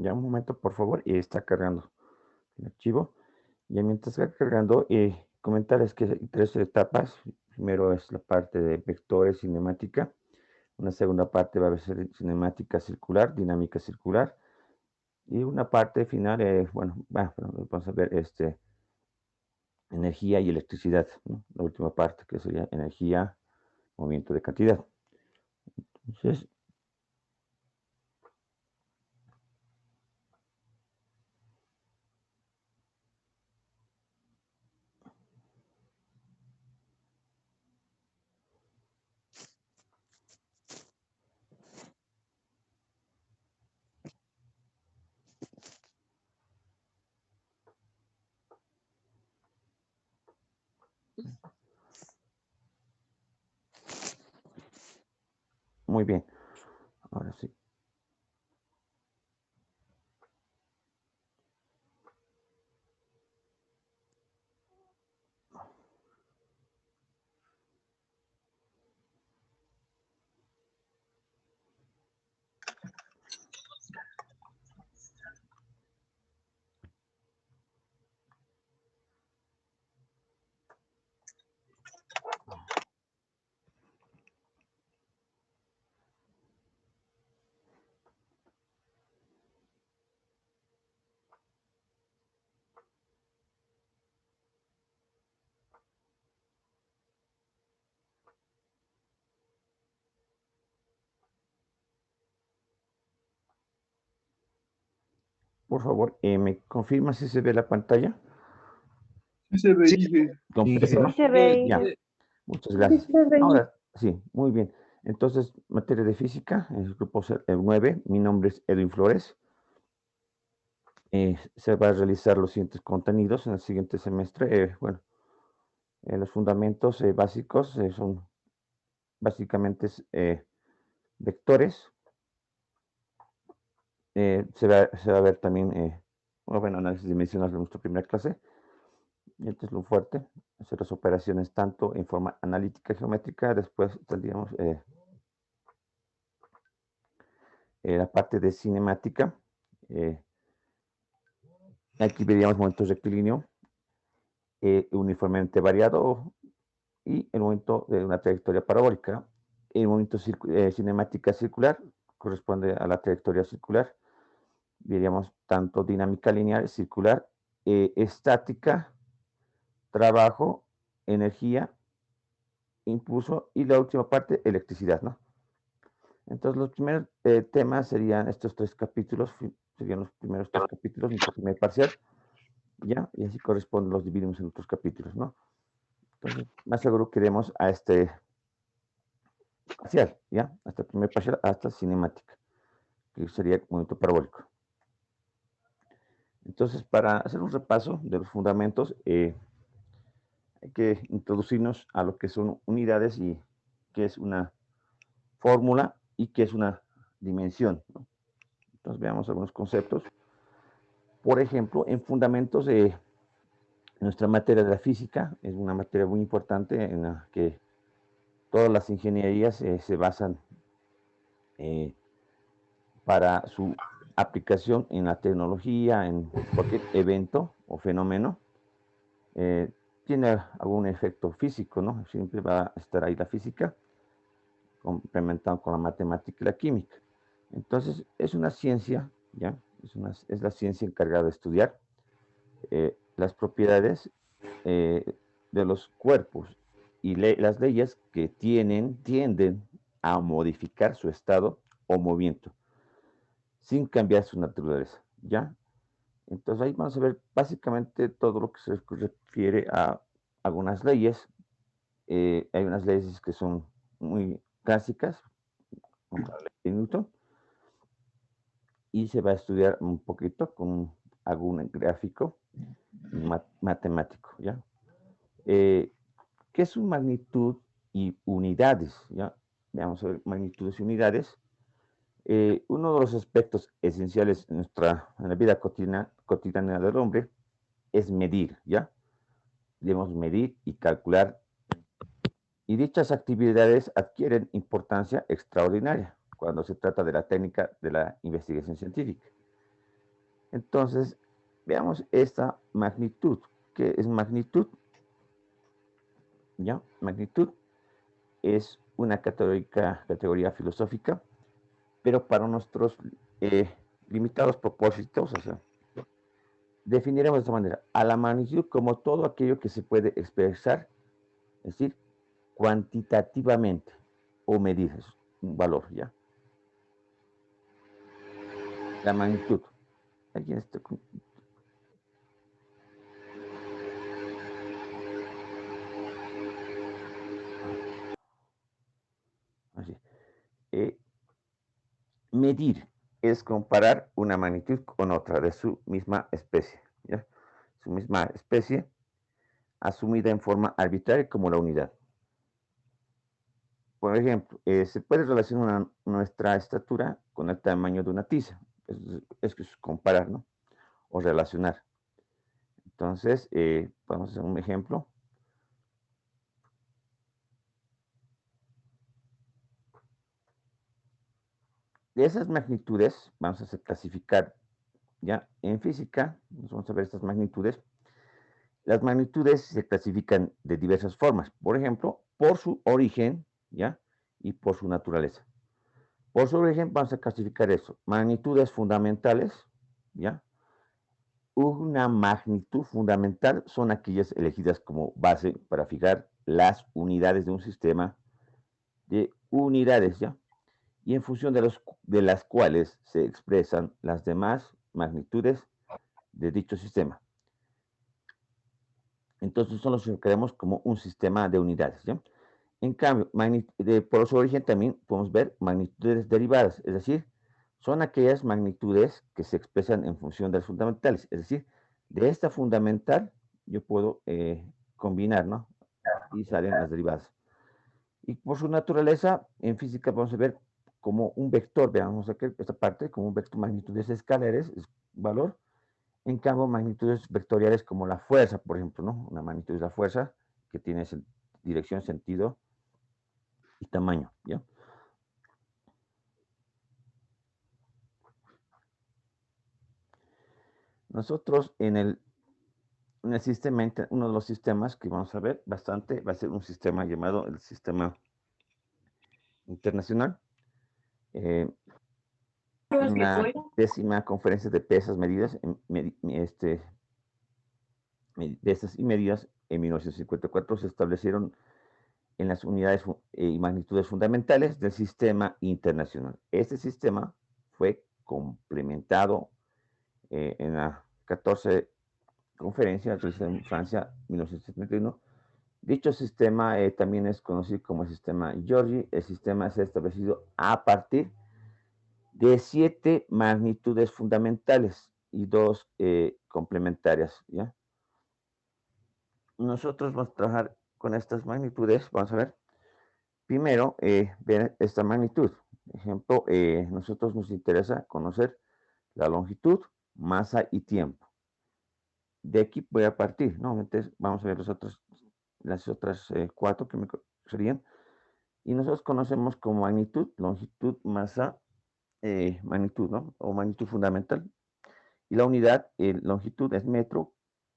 Ya un momento, por favor, y está cargando el archivo. Ya mientras está cargando, comentarles que hay tres etapas. Primero es la parte de vectores, cinemática. Una segunda parte va a ser cinemática circular, dinámica circular. Y una parte final, vamos a ver energía y electricidad, ¿no? La última parte que sería energía, movimiento de cantidad. Entonces, muy bien. Ahora sí. Por favor, ¿me confirma si se ve la pantalla? Sí se ve, Sí, dije. Completa, sí, ¿no? Sí se ve, Ya, Inge. muchas gracias. Ahora, sí, muy bien. Entonces, materia de física, el grupo 9, mi nombre es Edwin Flores. Se va a realizar los siguientes contenidos en el siguiente semestre. Los fundamentos básicos son básicamente vectores. Se va a ver también, análisis dimensional de nuestra primera clase. Esto es lo fuerte, hacer las operaciones tanto en forma analítica geométrica. Después tendríamos la parte de cinemática. Aquí veríamos momentos rectilíneo uniformemente variado y el momento de una trayectoria parabólica. El momento cinemática circular corresponde a la trayectoria circular. Veríamos tanto dinámica lineal, circular, estática, trabajo, energía, impulso y la última parte, electricidad, ¿no? Entonces, los primeros temas serían estos tres capítulos, serían los primeros tres capítulos, nuestro primer parcial, ¿ya? Y así corresponde, los dividimos en otros capítulos, ¿no? Entonces, más seguro queremos a este parcial, ¿ya? Hasta el primer parcial, hasta cinemática, que sería el momento parabólico. Entonces, para hacer un repaso de los fundamentos, hay que introducirnos a lo que son unidades y qué es una fórmula y qué es una dimensión, ¿no? Entonces, veamos algunos conceptos. Por ejemplo, en fundamentos de nuestra materia de la física, es una materia muy importante en la que todas las ingenierías se basan eh, para su aplicación en la tecnología, en cualquier evento o fenómeno. Tiene algún efecto físico, ¿no? Siempre va a estar ahí la física, complementado con la matemática y la química. Entonces, es una ciencia, ¿ya? Es la ciencia encargada de estudiar las propiedades de los cuerpos y las leyes que tienden a modificar su estado o movimiento sin cambiar su naturaleza, ¿ya? Entonces ahí vamos a ver básicamente todo lo que se refiere a algunas leyes. Hay unas leyes que son muy clásicas, como la ley de Newton, y se va a estudiar un poquito con algún gráfico matemático, ¿ya? ¿Qué es su magnitud y unidades? ¿Ya? Veamos a ver magnitudes y unidades. Uno de los aspectos esenciales en la vida cotidiana del hombre es medir, ¿ya? Debemos medir y calcular, y dichas actividades adquieren importancia extraordinaria cuando se trata de la técnica de la investigación científica. Entonces, veamos esta magnitud. ¿Qué es magnitud? ¿Ya? Magnitud es una categoría filosófica, pero para nuestros limitados propósitos, o sea, definiremos de esta manera a la magnitud como todo aquello que se puede expresar, es decir, cuantitativamente o medir, es un valor, ¿ya? La magnitud. Aquí está. Así. Medir es comparar una magnitud con otra de su misma especie, ¿ya? Su misma especie asumida en forma arbitraria como la unidad. Por ejemplo, se puede relacionar nuestra estatura con el tamaño de una tiza. Es comparar, ¿no? O relacionar. Entonces, vamos a hacer un ejemplo. De esas magnitudes, vamos a clasificar ya en física, vamos a ver estas magnitudes. Las magnitudes se clasifican de diversas formas, por ejemplo, por su origen, ¿ya? Y por su naturaleza. Por su origen vamos a clasificar eso, magnitudes fundamentales, ¿ya? Una magnitud fundamental son aquellas elegidas como base para fijar las unidades de un sistema de unidades, ¿ya? Y en función de las cuales se expresan las demás magnitudes de dicho sistema. Entonces son los que creemos como un sistema de unidades, ¿ya? En cambio, por su origen también podemos ver magnitudes derivadas, es decir, son aquellas magnitudes que se expresan en función de las fundamentales. Es decir, de esta fundamental yo puedo combinar, ¿no? Y salen las derivadas. Y por su naturaleza, en física vamos a ver como un vector, veamos aquí esta parte, como un vector magnitudes escalares, es valor. En cambio, magnitudes vectoriales como la fuerza, por ejemplo, ¿no? Una magnitud es la fuerza que tiene dirección, sentido y tamaño, ¿ya? Nosotros en el sistema, uno de los sistemas que vamos a ver bastante, va a ser un sistema llamado el sistema internacional. Una 10ª conferencia de pesas, medidas, pesas y medidas en 1954 se establecieron en las unidades y magnitudes fundamentales del sistema internacional. Este sistema fue complementado en la 14 conferencia realizada en Francia, 1971. Dicho sistema también es conocido como el sistema Giorgi. El sistema se ha establecido a partir de 7 magnitudes fundamentales y 2 complementarias, ¿ya? Nosotros vamos a trabajar con estas magnitudes, vamos a ver. Primero, ver esta magnitud. Por ejemplo, nosotros nos interesa conocer la longitud, masa y tiempo. De aquí voy a partir, ¿no? Entonces, vamos a ver las otras 4 que serían. Y nosotros conocemos como magnitud, longitud, masa, magnitud, ¿no? O magnitud fundamental. Y la unidad, longitud es metro,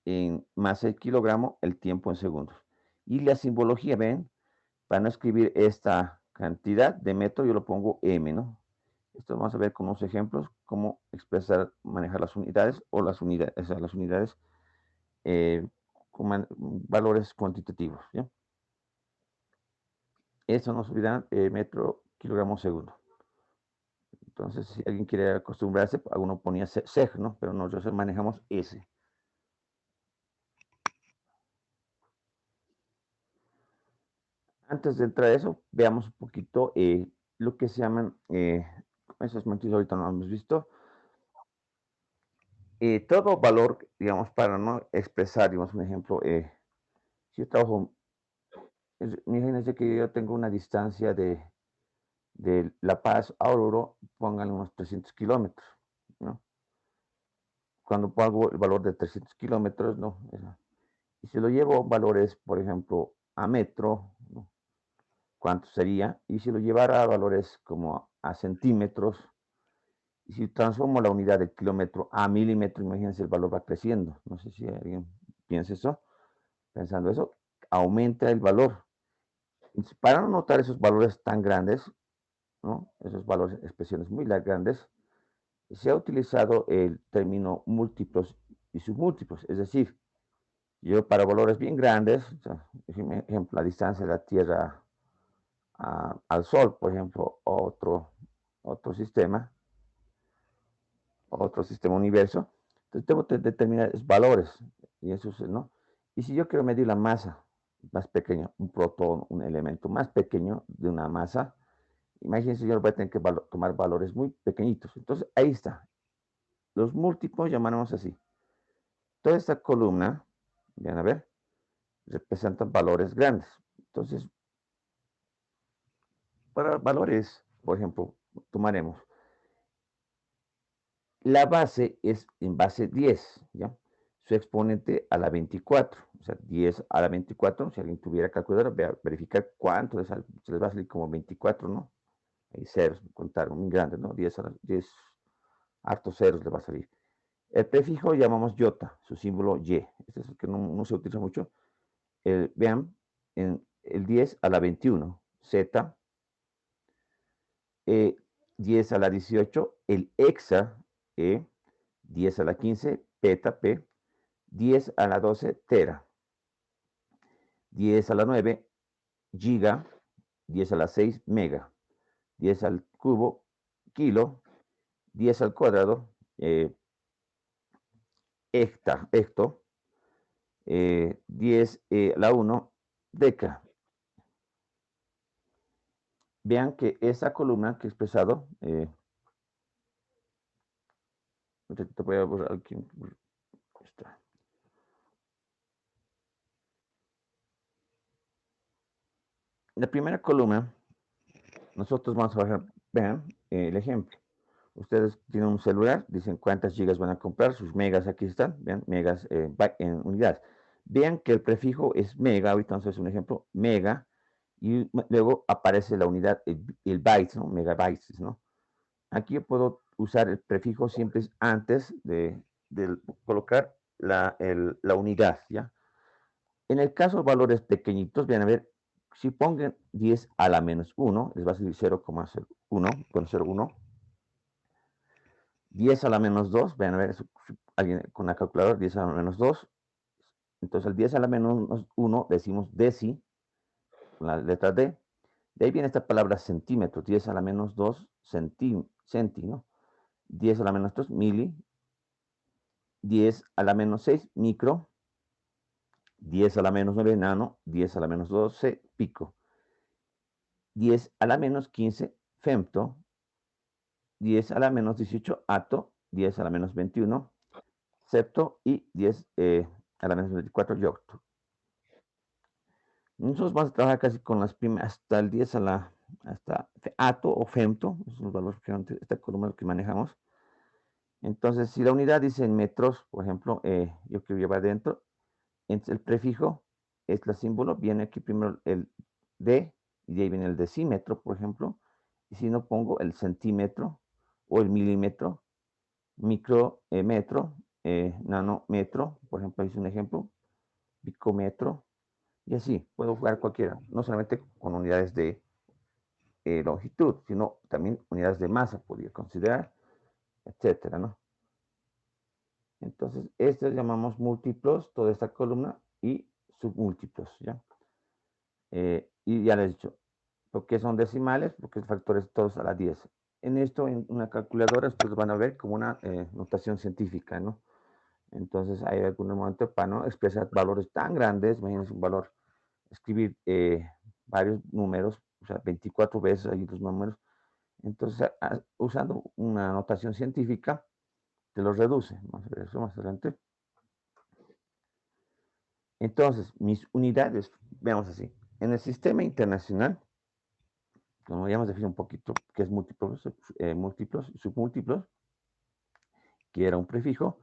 en masa de kilogramo, el tiempo en segundos. Y la simbología, ven, para no escribir esta cantidad de metro, yo lo pongo M, ¿no? Esto vamos a ver con unos ejemplos, cómo expresar, manejar las unidades o las unidades con valores cuantitativos, ¿ya? Eso nos olvida metro, kilogramo, segundo. Entonces, si alguien quiere acostumbrarse, alguno ponía seg, ¿no? Pero nosotros manejamos S. Antes de entrar a eso, veamos un poquito lo que se llaman, esos magnitudes ahorita no hemos visto. Todo valor, digamos, para no expresar, digamos, un ejemplo, si yo trabajo, imagínense que yo tengo una distancia de La Paz a Oruro, pongan unos 300 kilómetros, ¿no? Cuando pongo el valor de 300 kilómetros, ¿no? Y si lo llevo valores, por ejemplo, a metro, ¿no? ¿Cuánto sería? Y si lo llevara a valores como a centímetros, Y si transformo la unidad de kilómetro a milímetro, imagínense, el valor va creciendo. No sé si alguien piensa eso. Pensando eso, aumenta el valor. Entonces, para no notar esos valores tan grandes, ¿no? Esos valores, expresiones muy grandes, se ha utilizado el término múltiplos y submúltiplos. Es decir, yo para valores bien grandes, o sea, ejemplo, la distancia de la Tierra al Sol, por ejemplo, otro sistema universo, entonces debo determinar esos valores, y eso es, ¿no? Y si yo quiero medir la masa más pequeña, un protón, un elemento más pequeño de una masa, imagínense, yo voy a tener que tomar valores muy pequeñitos. Entonces, ahí está. Los múltiplos llamaremos así. Toda esta columna, van a ver, representan valores grandes. Entonces, para valores, por ejemplo, tomaremos la base es en base 10, ¿ya? Su exponente a la 24, o sea, 10 a la 24, si alguien tuviera calculadora, verificar cuánto se les va a salir como 24, ¿no? Hay ceros, contar muy grandes, ¿no? 10 a la 10, hartos ceros le va a salir. El prefijo llamamos iota, su símbolo y, este es el que no se utiliza mucho. Vean, en el 10 a la 21, z, 10 a la 18, el hexa, 10 a la 15, peta, p, 10 a la 12, tera, 10 a la 9, giga, 10 a la 6, mega, 10 al cubo, kilo, 10 al cuadrado, hecto, 10 a la 1, deca. Vean que esa columna que he expresado, te voy a borrar aquí, está. La primera columna, nosotros vamos a bajar, vean el ejemplo. Ustedes tienen un celular, dicen cuántas gigas van a comprar, sus megas aquí están, vean, megas en unidades. Vean que el prefijo es mega, ahorita entonces un ejemplo, mega, y luego aparece la unidad, el bytes, ¿no? Megabytes, ¿no? Aquí yo puedo usar el prefijo siempre antes de colocar la unidad, ¿ya? En el caso de valores pequeñitos, vean a ver, si pongan 10 a la menos 1, les va a salir 0,01, con 0,1. 10 a la menos 2, vean a ver, alguien con la calculadora, 10 a la menos 2. Entonces, el 10 a la menos 1 decimos deci, con la letra D. De ahí viene esta palabra centímetro, 10 a la menos 2, centi, ¿no? 10 a la menos 3, mili. 10 a la menos 6, micro. 10 a la menos 9, nano. 10 a la menos 12, pico. 10 a la menos 15, femto. 10 a la menos 18, ato. 10 a la menos 21, septo. Y 10 a la menos 24, yocto. Nosotros vamos a trabajar casi con las primeras, hasta el 10 a la, hasta ato o femto, esos son los valores que esta columna que manejamos. Entonces, si la unidad dice en metros, por ejemplo, yo quiero llevar dentro, el prefijo es el símbolo, viene aquí primero el D, y de ahí viene el decímetro, por ejemplo, y si no pongo el centímetro o el milímetro, micrometro, nanómetro, por ejemplo, ahí es un ejemplo, picómetro, y así, puedo jugar cualquiera, no solamente con unidades de longitud, sino también unidades de masa, podría considerar, etcétera, ¿no? Entonces, estos llamamos múltiplos, toda esta columna, y submúltiplos, ¿ya? Y ya les he dicho, ¿por qué son decimales? Porque el factor es todos a la 10. En esto, en una calculadora, ustedes van a ver como una notación científica, ¿no? Entonces, hay algún momento para no expresar valores tan grandes, imagínense un valor, escribir varios números, o sea, 24 veces ahí los números. Entonces, usando una notación científica, te los reduce. Vamos a ver eso más adelante. Entonces, mis unidades, veamos así. En el sistema internacional, como ya hemos definido un poquito qué es múltiplos y submúltiplos, que era un prefijo,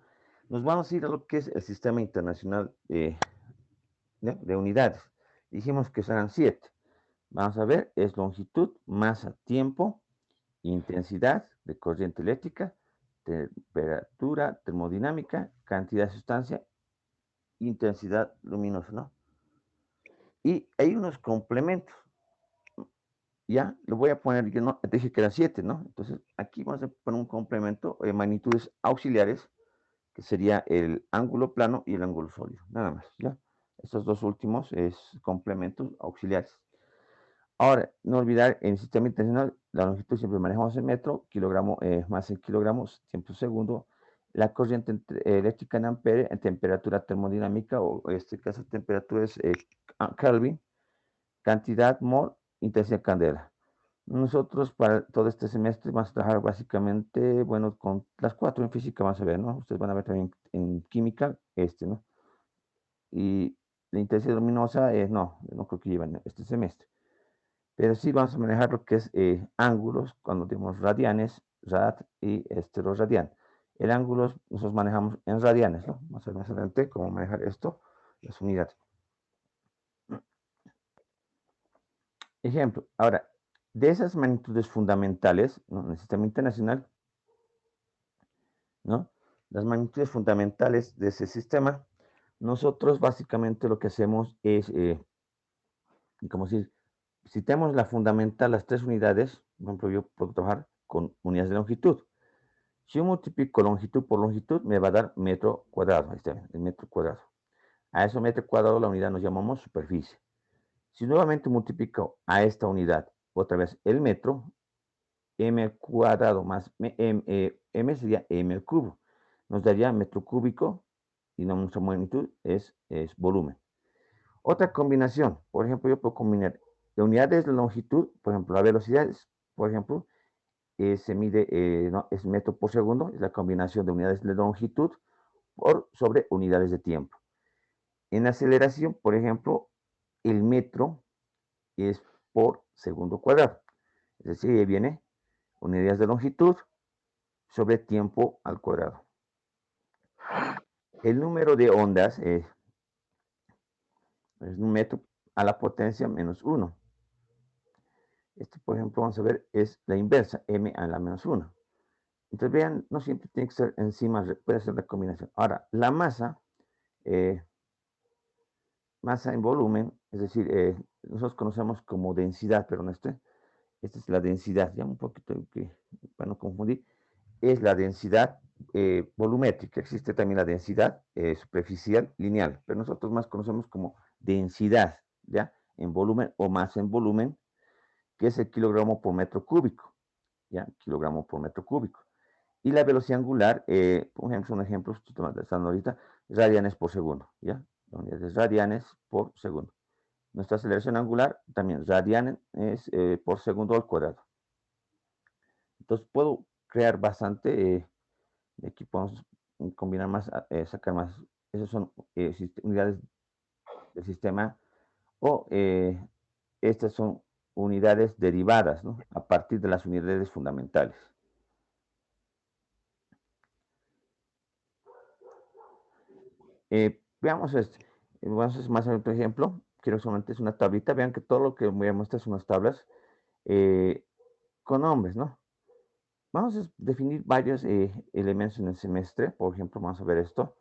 nos vamos a ir a lo que es el sistema internacional de unidades. Dijimos que serán 7. Vamos a ver, es longitud, masa, tiempo intensidad de corriente eléctrica, temperatura termodinámica, cantidad de sustancia, intensidad luminosa, ¿no? Y hay unos complementos, ya, lo voy a poner, yo no, te dije que eran 7, ¿no? Entonces, aquí vamos a poner un complemento de magnitudes auxiliares, que sería el ángulo plano y el ángulo sólido, nada más, ¿ya? Estos dos últimos es complementos auxiliares. Ahora, no olvidar, en el sistema internacional, la longitud siempre manejamos en metro, kilogramo más en kilogramos, tiempo segundo, la corriente eléctrica en ampere, en temperatura termodinámica, o en este caso temperatura es Kelvin, cantidad mol, intensidad candela. Nosotros para todo este semestre vamos a trabajar básicamente, bueno, con las 4 en física vamos a ver, ¿no? Ustedes van a ver también en química, ¿no? Y la intensidad luminosa, no creo que lleven este semestre. Pero sí vamos a manejar lo que es ángulos, cuando tenemos radianes, rad y radian. El ángulo nosotros manejamos en radianes, ¿no? Vamos a ver más adelante cómo manejar esto, las unidades. Ejemplo, ahora, de esas magnitudes fundamentales, ¿no? En el sistema internacional, ¿no? Las magnitudes fundamentales de ese sistema, nosotros básicamente lo que hacemos es, como si tenemos la fundamental, las 3 unidades, por ejemplo, yo puedo trabajar con unidades de longitud. Si yo multiplico longitud por longitud, me va a dar metro cuadrado. Ahí está, el metro cuadrado. A ese metro cuadrado, la unidad nos llamamos superficie. Si nuevamente multiplico a esta unidad, otra vez el metro, m cuadrado más m sería m al cubo. Nos daría metro cúbico y nuestra magnitud es volumen. Otra combinación, por ejemplo, yo puedo combinar de unidades de longitud, por ejemplo, la velocidad, por ejemplo, se mide, no, es metro por segundo, es la combinación de unidades de longitud por sobre unidades de tiempo. En aceleración, por ejemplo, el metro es por segundo cuadrado. Es decir, ahí viene unidades de longitud sobre tiempo al cuadrado. El número de ondas es un metro a la potencia menos 1. Este, por ejemplo, vamos a ver, es la inversa, m a la menos 1. Entonces, vean, no siempre tiene que ser encima, puede ser la combinación. Ahora, la masa, masa en volumen, es decir, nosotros conocemos como densidad, pero no esta es la densidad, ya un poquito para no confundir, es la densidad volumétrica. Existe también la densidad superficial lineal, pero nosotros más conocemos como densidad, ¿ya? En volumen o masa en volumen, que es el kilogramo por metro cúbico, ¿ya? Kilogramo por metro cúbico. Y la velocidad angular, por ejemplo, un ejemplo, están ahorita, radianes por segundo, ¿ya? Unidades radianes por segundo. Nuestra aceleración angular también, radianes por segundo al cuadrado. Entonces puedo crear bastante, de aquí podemos combinar más, sacar más, esas son unidades del sistema, o estas son unidades derivadas, ¿no? A partir de las unidades fundamentales. Veamos este. Vamos a hacer más otro ejemplo. Quiero solamente es una tablita. Vean que todo lo que voy a mostrar son unas tablas con nombres, ¿no? Vamos a definir varios elementos en el semestre. Por ejemplo, vamos a ver esto.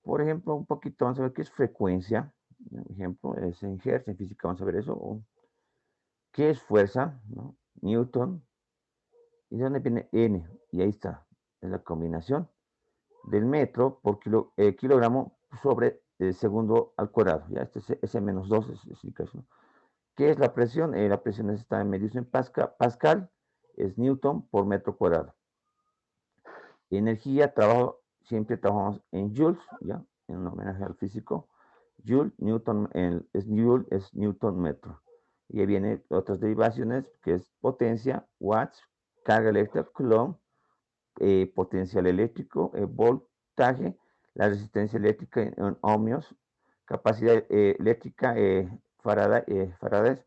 Por ejemplo, un poquito, vamos a ver qué es frecuencia. Por ejemplo, es en Hertz, en física vamos a ver eso. ¿Qué es fuerza? ¿No? Newton. ¿Y de dónde viene N? Y ahí está. Es la combinación del metro por kilogramo sobre el segundo al cuadrado. Ya este es ese menos 2 es, ¿no? ¿Qué es la presión? La presión está en medios en Pascal, es Newton por metro cuadrado. Energía, trabajo, siempre trabajamos en joules, ¿ya? En un homenaje al físico. Joule, Newton, es Newton metro. Y ahí vienen otras derivaciones, que es potencia, watts, carga eléctrica, coulomb, potencial eléctrico, voltaje, la resistencia eléctrica en ohmios, capacidad eléctrica, Faraday,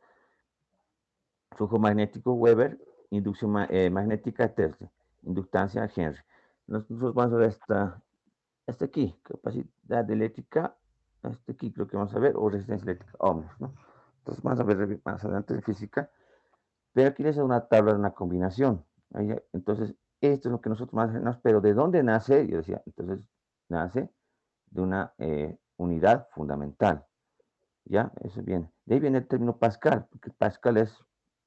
flujo magnético, Weber, inducción magnética, Tesla, inductancia, Henry. Nosotros vamos a ver hasta aquí, capacidad eléctrica, hasta aquí creo que vamos a ver, o resistencia eléctrica, ohmios, ¿no? Entonces vamos a ver más adelante en física, pero aquí les da una tabla de una combinación. Entonces, esto es lo que nosotros más hacemos, pero ¿de dónde nace? Yo decía, entonces, nace de una unidad fundamental, ¿ya? Eso viene. De ahí viene el término Pascal, porque Pascal es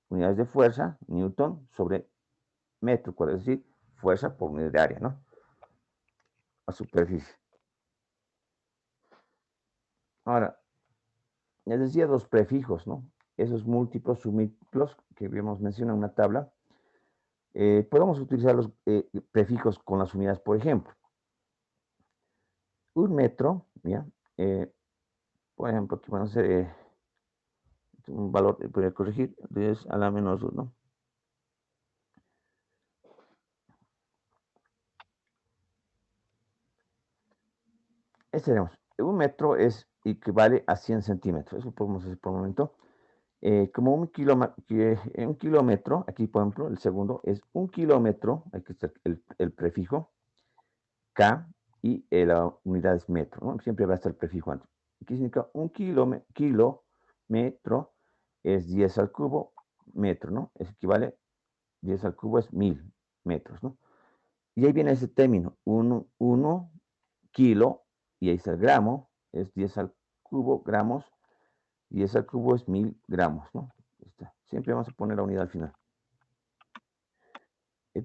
unidades de fuerza, Newton, sobre metro cuadrado, es decir, fuerza por unidad de área, ¿no? A superficie. Ahora, les decía los prefijos, ¿no? Esos múltiplos, submúltiplos que habíamos mencionado en una tabla. Podemos utilizar los prefijos con las unidades, por ejemplo. Un metro, ¿ya? Por ejemplo, aquí van a ser un valor, voy a corregir, 10 a la menos 1. Tenemos, un metro equivale a 100 centímetros, eso podemos hacer por un momento. Como un kilómetro, aquí por ejemplo, el segundo es un kilómetro, aquí está el prefijo K y la unidad es metro, ¿no? Siempre va a estar el prefijo antes. Aquí significa un kilómetro es 10 al cubo metro, ¿no? Es equivale, 10 al cubo es 1000 metros, ¿no? Y ahí viene ese término, 1 kilo, y ahí está el gramo, es 10 al cubo gramos, 10 al cubo es 1000 gramos, ¿no? Siempre vamos a poner la unidad al final.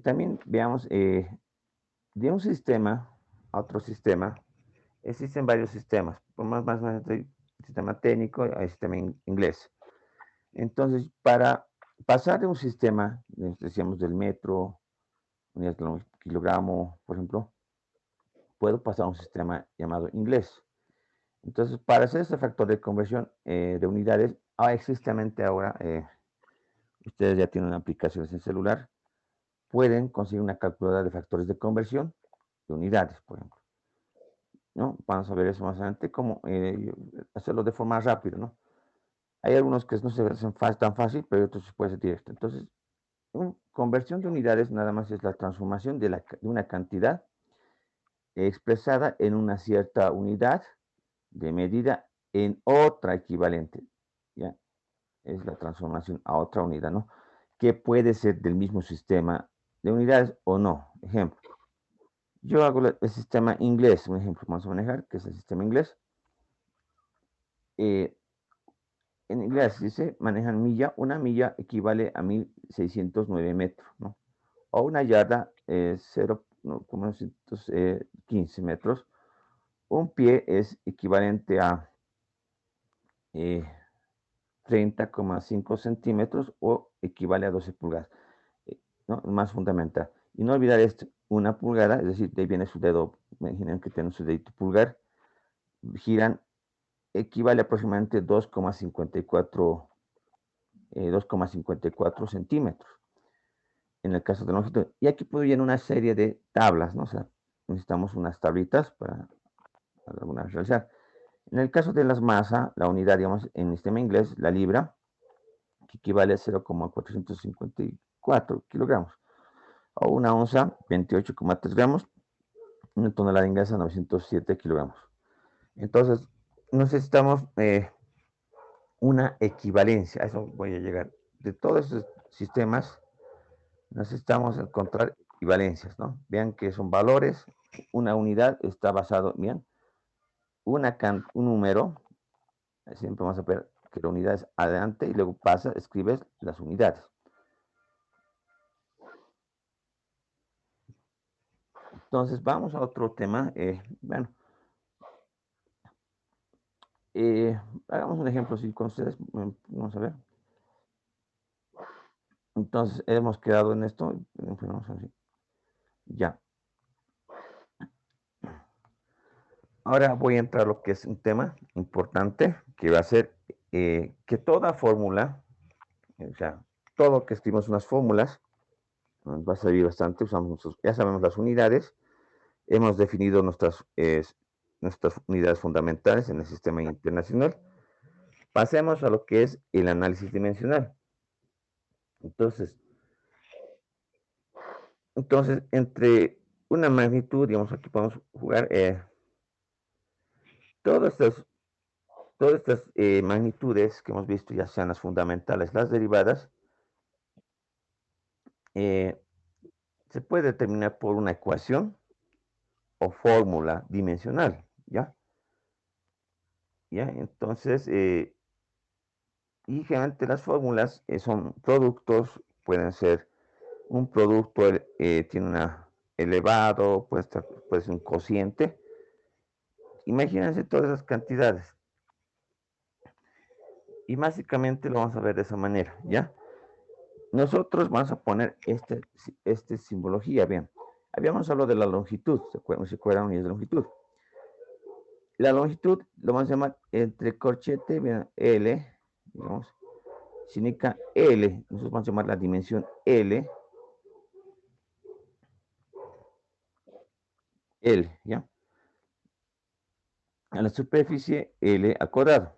También veamos, de un sistema a otro sistema, existen varios sistemas, por más sistema técnico, hay sistema inglés. Entonces, para pasar de un sistema, decíamos del metro, unidades de kilogramo, por ejemplo, puedo pasar a un sistema llamado inglés. Entonces, para hacer este factor de conversión de unidades, existentemente ahora, ustedes ya tienen aplicaciones en celular, pueden conseguir una calculadora de factores de conversión de unidades, por ejemplo, ¿no? Vamos a ver eso más adelante, cómo hacerlo de forma rápida, ¿no? Hay algunos que no se hacen tan fácil, pero otros se puede hacer directo. Entonces, conversión de unidades nada más es la transformación de una cantidad expresada en una cierta unidad de medida en otra equivalente, ¿ya? Es la transformación a otra unidad, ¿no? Que puede ser del mismo sistema de unidades o no. Ejemplo, yo hago el sistema inglés, un ejemplo vamos a manejar, que es el sistema inglés. En inglés dice, manejan milla, una milla equivale a 1609 metros, ¿no? O una yarda, 0,915 metros. Un pie es equivalente a 30,5 centímetros o equivale a 12 pulgadas, ¿no? Más fundamental. Y no olvidar esto, una pulgada, es decir, de ahí viene su dedo, imaginen que tienen su dedito pulgar, giran, equivale aproximadamente 2,54 centímetros en el caso de la longitud. Y aquí puede ir una serie de tablas, ¿no? O sea, necesitamos unas tablitas para realizar. En el caso de las masas, la unidad, digamos, en el sistema inglés, la libra, que equivale a 0,454 kilogramos, o una onza, 28,3 gramos, una tonelada inglesa, 907 kilogramos. Entonces, necesitamos una equivalencia, a eso voy a llegar. De todos esos sistemas, necesitamos encontrar equivalencias, ¿no? Vean que son valores, una unidad está basado, bien, un número, siempre vamos a ver que la unidad es adelante y luego escribes las unidades. Entonces, vamos a otro tema. Bueno, hagamos un ejemplo así con ustedes. Vamos a ver. Entonces, hemos quedado en esto. Vamos a ver. Ya. Ahora voy a entrar a lo que es un tema importante, que va a ser que toda fórmula, o sea, todo que escribimos unas fórmulas, nos va a servir bastante. Ya sabemos las unidades, hemos definido nuestras unidades fundamentales en el sistema internacional. Pasemos a lo que es el análisis dimensional. Entonces, entre una magnitud, digamos, aquí podemos jugar todas estas magnitudes que hemos visto, ya sean las fundamentales, las derivadas, se puede determinar por una ecuación o fórmula dimensional, ¿ya? ¿Ya? Entonces, y generalmente las fórmulas son productos, pueden ser un producto tiene una elevado, puede ser un cociente. Imagínense todas esas cantidades. Y básicamente lo vamos a ver de esa manera, ¿ya? Nosotros vamos a poner este simbología, bien. Habíamos hablado de la longitud, ¿se acuerdan? Unidades de longitud. La longitud lo vamos a llamar entre corchete, bien, L, digamos, significa L. Nosotros vamos a llamar la dimensión L, ¿ya? A la superficie L al cuadrado.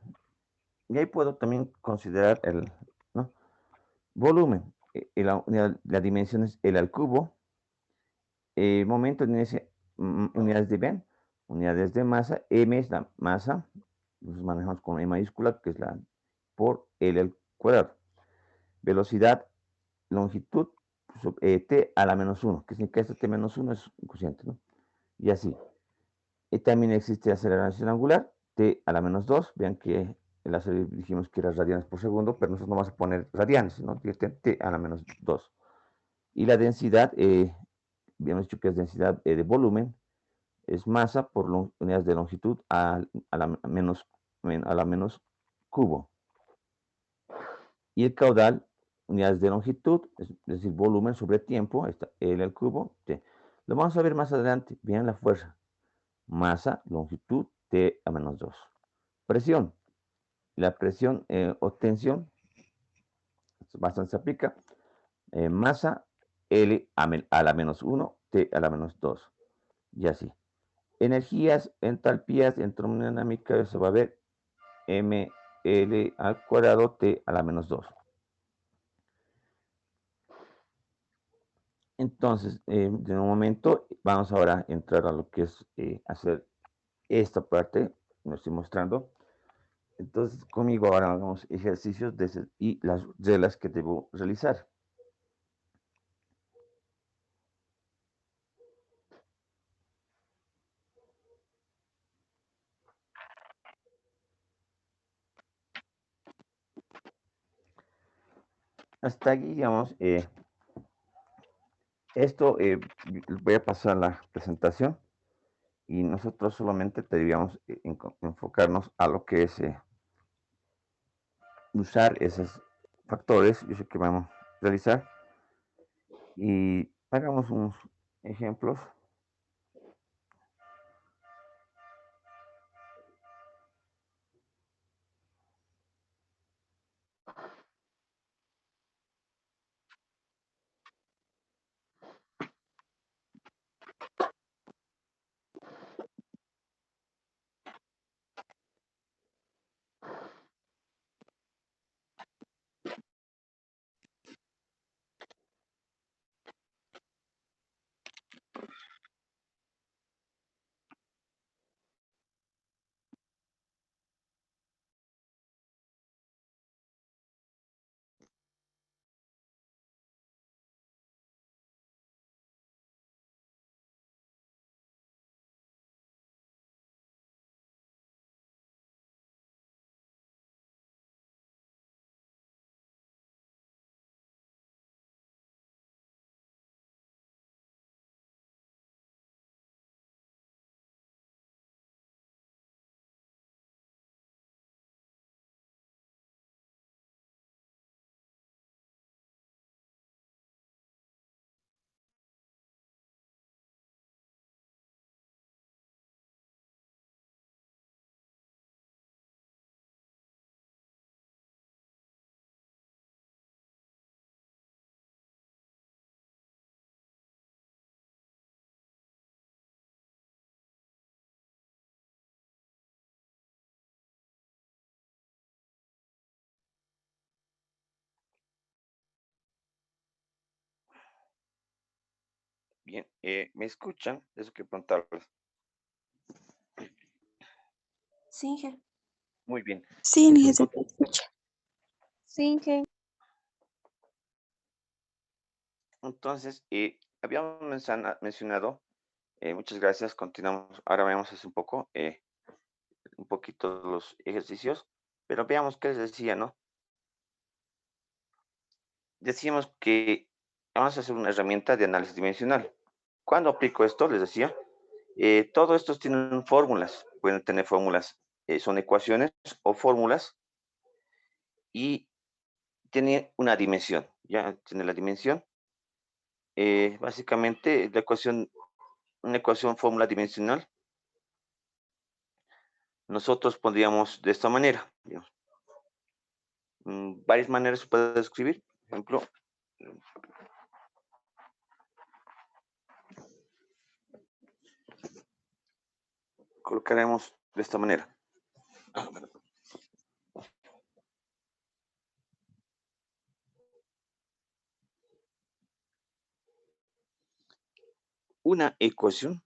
Y ahí puedo también considerar el, ¿no?, volumen. La dimensión es L al cubo. Momento en ese, unidades de Ben, unidades de masa. M es la masa. Nos manejamos con E mayúscula, que es la por L al cuadrado. Velocidad, longitud, T a la menos 1, que significa este T menos 1 es un cociente, ¿no? Y así. También existe aceleración angular, T a la menos 2. Vean que en la serie dijimos que era radianes por segundo, pero nosotros no vamos a poner radianes, sino T a la menos 2. Y la densidad, habíamos dicho que es densidad de volumen, es masa por unidades de longitud a la menos cubo. Y el caudal, unidades de longitud, es decir, volumen sobre tiempo, está L al cubo, T. Lo vamos a ver más adelante. Vean la fuerza. Masa, longitud, T a menos 2. Presión. La presión o tensión, bastante se aplica. Masa, L a la menos 1, T a la menos 2. Y así. Energías, entalpías, en termodinámica se va a ver M, L al cuadrado, T a la menos 2. Entonces, de un momento, vamos ahora a entrar a lo que es hacer esta parte, lo estoy mostrando. Entonces, conmigo ahora hagamos ejercicios y las reglas que debo realizar. Hasta aquí, digamos, esto voy a pasar la presentación y nosotros solamente deberíamos enfocarnos a lo que es usar esos factores, yo sé que vamos a realizar, y hagamos unos ejemplos. Bien, ¿me escuchan? Eso que preguntarles. Sí, Inge. Muy bien. Sí, Inge, se te escucha. Sí, Inge. Entonces, habíamos mencionado, muchas gracias, continuamos. Ahora veamos un poquito los ejercicios, pero veamos qué les decía, ¿no? Decíamos que vamos a hacer una herramienta de análisis dimensional. ¿Cuándo aplico esto? Les decía, todos estos tienen fórmulas, pueden tener fórmulas, son ecuaciones o fórmulas, y tiene una dimensión, ya tiene la dimensión. Básicamente, una ecuación fórmula dimensional, nosotros pondríamos de esta manera, digamos. Varias maneras se puede escribir, por ejemplo, colocaremos de esta manera. Una ecuación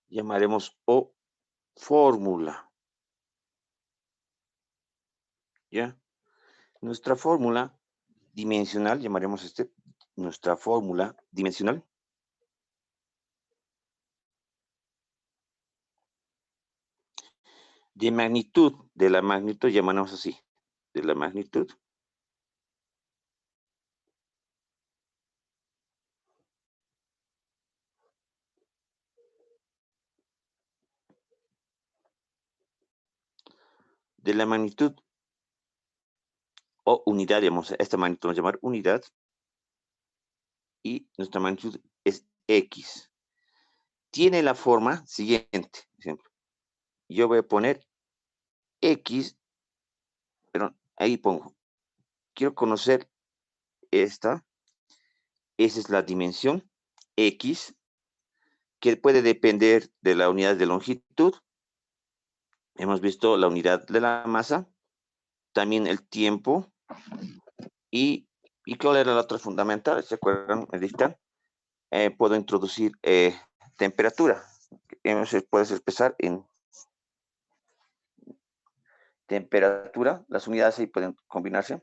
llamaremos o fórmula. ¿Ya? Nuestra fórmula dimensional, llamaremos nuestra fórmula dimensional. De la magnitud, llamamos así, de la magnitud. De la magnitud o unidad, digamos, esta magnitud vamos a llamar unidad, y nuestra magnitud es X. Tiene la forma siguiente, por ejemplo. Yo voy a poner X, pero ahí pongo, quiero conocer esa es la dimensión X, que puede depender de la unidad de longitud. Hemos visto la unidad de la masa, también el tiempo, y ¿cuál era la otra fundamental? ¿Se acuerdan? Me dictan. Puedo introducir temperatura. Puedes expresar en temperatura. Las unidades ahí pueden combinarse.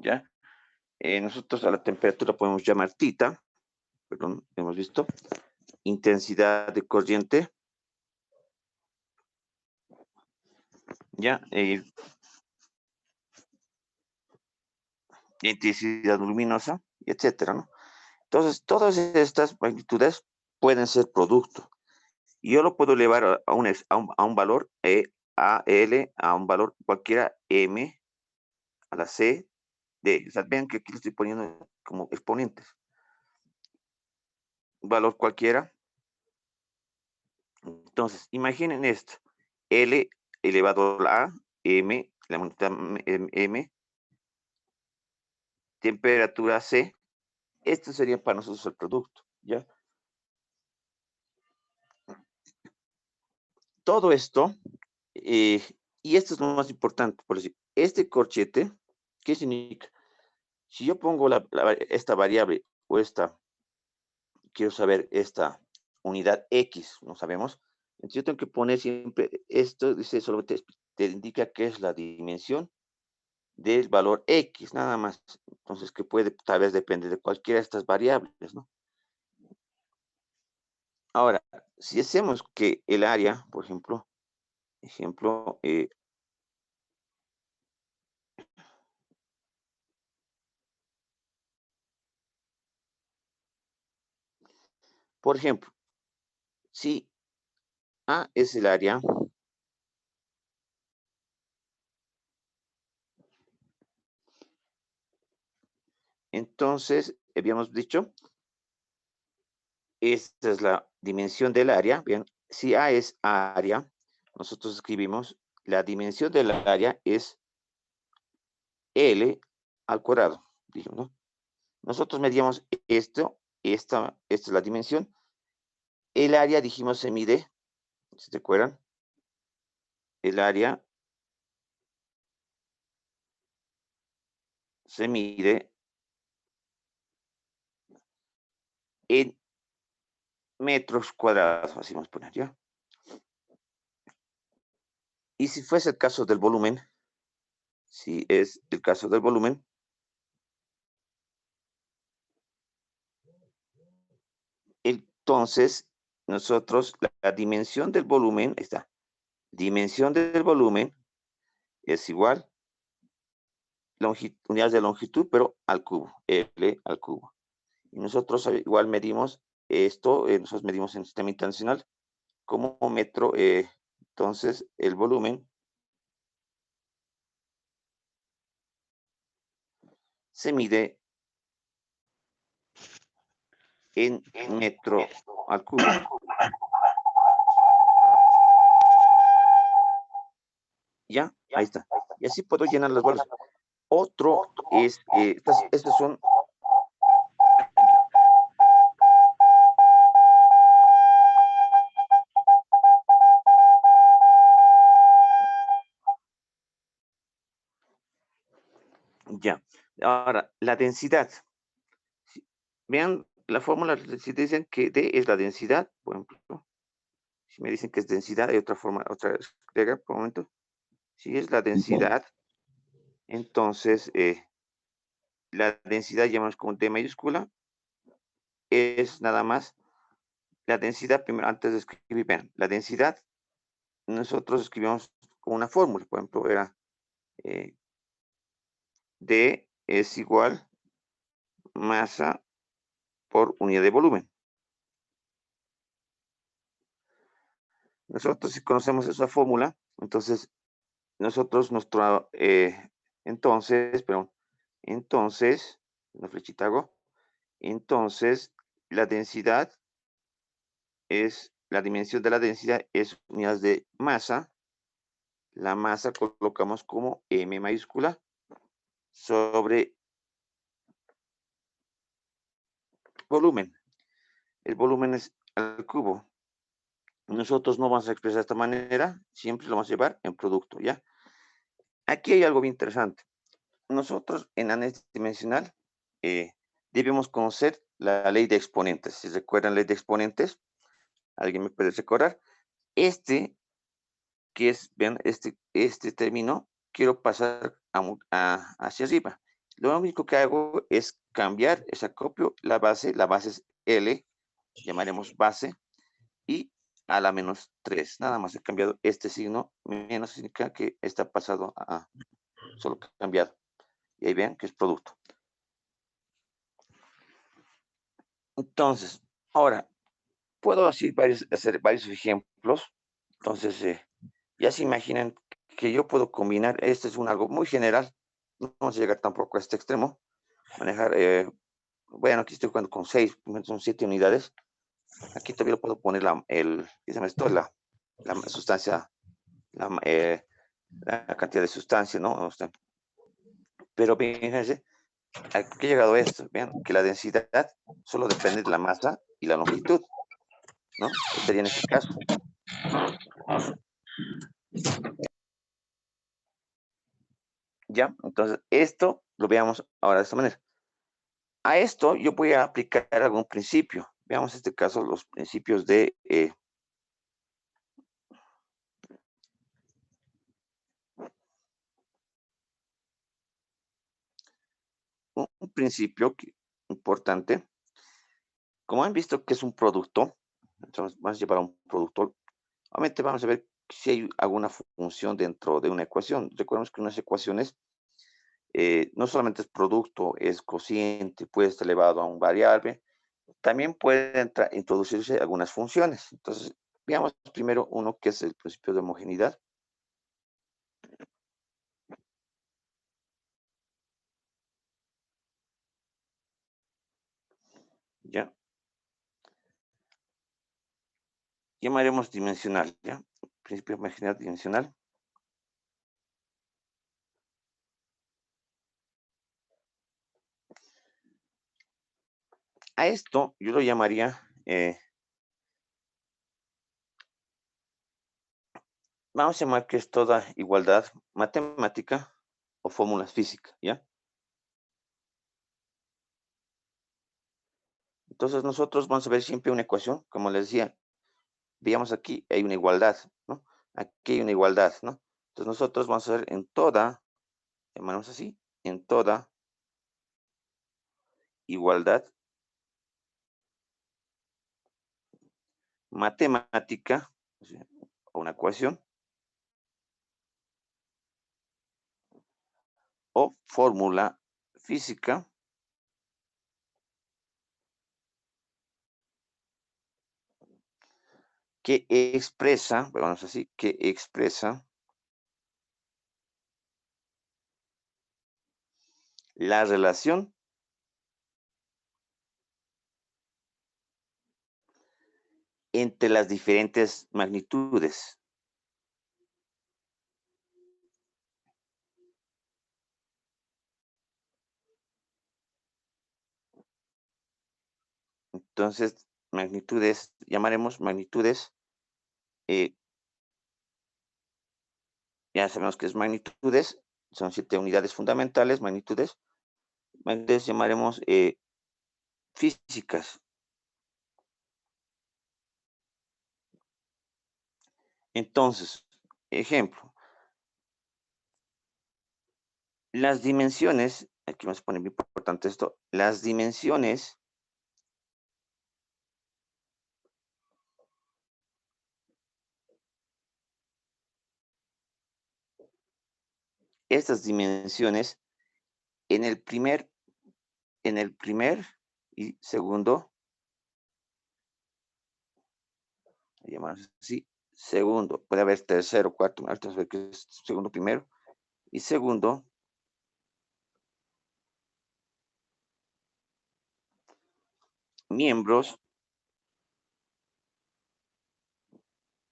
¿Ya? Nosotros a la temperatura podemos llamar tita, perdón, hemos visto, intensidad de corriente, ¿ya? Intensidad luminosa, etcétera, ¿no? Entonces, todas estas magnitudes pueden ser producto. Y yo lo puedo elevar a un valor a L, a un valor cualquiera M, a la C, D. O sea, vean que aquí lo estoy poniendo como exponentes. Un valor cualquiera. Entonces, imaginen esto. L elevado a A, M, la magnitud M, temperatura C. Esto sería para nosotros el producto, ¿ya? Todo esto, y esto es lo más importante, por decir, este corchete, ¿qué significa? Si yo pongo esta variable o quiero saber esta unidad X, no sabemos, entonces yo tengo que poner siempre esto, dice, solo te indica que es la dimensión del valor X, nada más. Entonces, que puede, tal vez depende de cualquiera de estas variables, ¿no? Ahora, si hacemos que el área, por ejemplo, si A es el área, entonces, habíamos dicho, esta es la dimensión del área. Bien, si A es área, nosotros escribimos la dimensión del área es L al cuadrado, dijimos, ¿no? Nosotros medíamos esta es la dimensión. El área, dijimos, se mide, ¿Se acuerdan? El área se mide en metros cuadrados, así vamos a poner, ¿ya? Y si fuese el caso del volumen, si es el caso del volumen, entonces nosotros la dimensión del volumen, ahí está, dimensión del volumen es igual unidades de longitud, pero al cubo, L al cubo. Y nosotros igual medimos esto, nosotros medimos en el sistema internacional como metro, entonces el volumen se mide en metro al cubo. ¿Ya? Ahí está. Y así puedo llenar las bolas. Otro es, estas son... Ya. Ahora, la densidad. Vean la fórmula, si dicen que D es la densidad, por ejemplo. Si me dicen que es densidad, hay otra forma, otra griega, por un momento. Si es la densidad, entonces la densidad llamamos como D mayúscula, es nada más la densidad, primero, antes de escribir, vean, la densidad, nosotros escribimos con una fórmula, por ejemplo, era D es igual masa por unidad de volumen. Nosotros si conocemos esa fórmula, entonces nosotros entonces, una flechita hago, entonces la densidad es, la dimensión de la densidad es unidades de masa, la masa colocamos como M mayúscula sobre volumen. El volumen es al cubo. Nosotros no vamos a expresar de esta manera, siempre lo vamos a llevar en producto, ¿ya? Aquí hay algo bien interesante. Nosotros en análisis dimensional debemos conocer la ley de exponentes. Si recuerdan la ley de exponentes, ¿alguien me puede recordar? Que es, vean, este término, quiero pasar hacia arriba. Lo único que hago es cambiar ese acopio, la base es L, llamaremos base, y a la menos 3. Nada más he cambiado este signo, menos significa que está pasado a solo cambiado. Y ahí ven que es producto. Entonces, ahora, puedo hacer varios ejemplos. Entonces, ya se imaginan que yo puedo combinar, este es algo muy general, no vamos a llegar tampoco a este extremo, manejar, bueno, aquí estoy jugando con 6, son 7 unidades, aquí todavía lo puedo poner ¿qué se llama esto? La sustancia, la cantidad de sustancia, ¿no? O sea, pero fíjense, aquí he llegado a esto, vean que la densidad solo depende de la masa y la longitud, ¿no? Este sería en este caso. ¿Ya? Entonces, esto lo veamos ahora de esta manera. A esto yo voy a aplicar algún principio. Veamos en este caso los principios de... un principio importante. Como han visto que es un producto, entonces vamos a llevar a un producto. Obviamente vamos a ver si hay alguna función dentro de una ecuación. Recordemos que unas ecuaciones no solamente es producto, es cociente, puede estar elevado a un variable. También pueden introducirse algunas funciones. Entonces, veamos primero uno que es el principio de homogeneidad. ¿Ya? Llamaremos dimensional, ¿ya? Principio de homogeneidad dimensional. A esto yo lo llamaría vamos a llamar que es toda igualdad matemática o fórmulas físicas, ¿ya? Entonces nosotros vamos a ver siempre una ecuación, como les decía, veamos aquí, hay una igualdad, ¿no? Aquí hay una igualdad, ¿no? Entonces nosotros vamos a ver en toda, llamamos así, en toda igualdad matemática, o sea, una ecuación, o fórmula física, que expresa, vamos así, que expresa la relación entre las diferentes magnitudes. Entonces, magnitudes, llamaremos magnitudes, ya sabemos que es magnitudes, son 7 unidades fundamentales, magnitudes llamaremos físicas. Entonces, ejemplo, las dimensiones, aquí vamos a poner muy importante esto, las dimensiones estas dimensiones en el primer y segundo, llamamos así, segundo, puede haber tercero, cuarto, alto, que es segundo, primero y segundo, miembros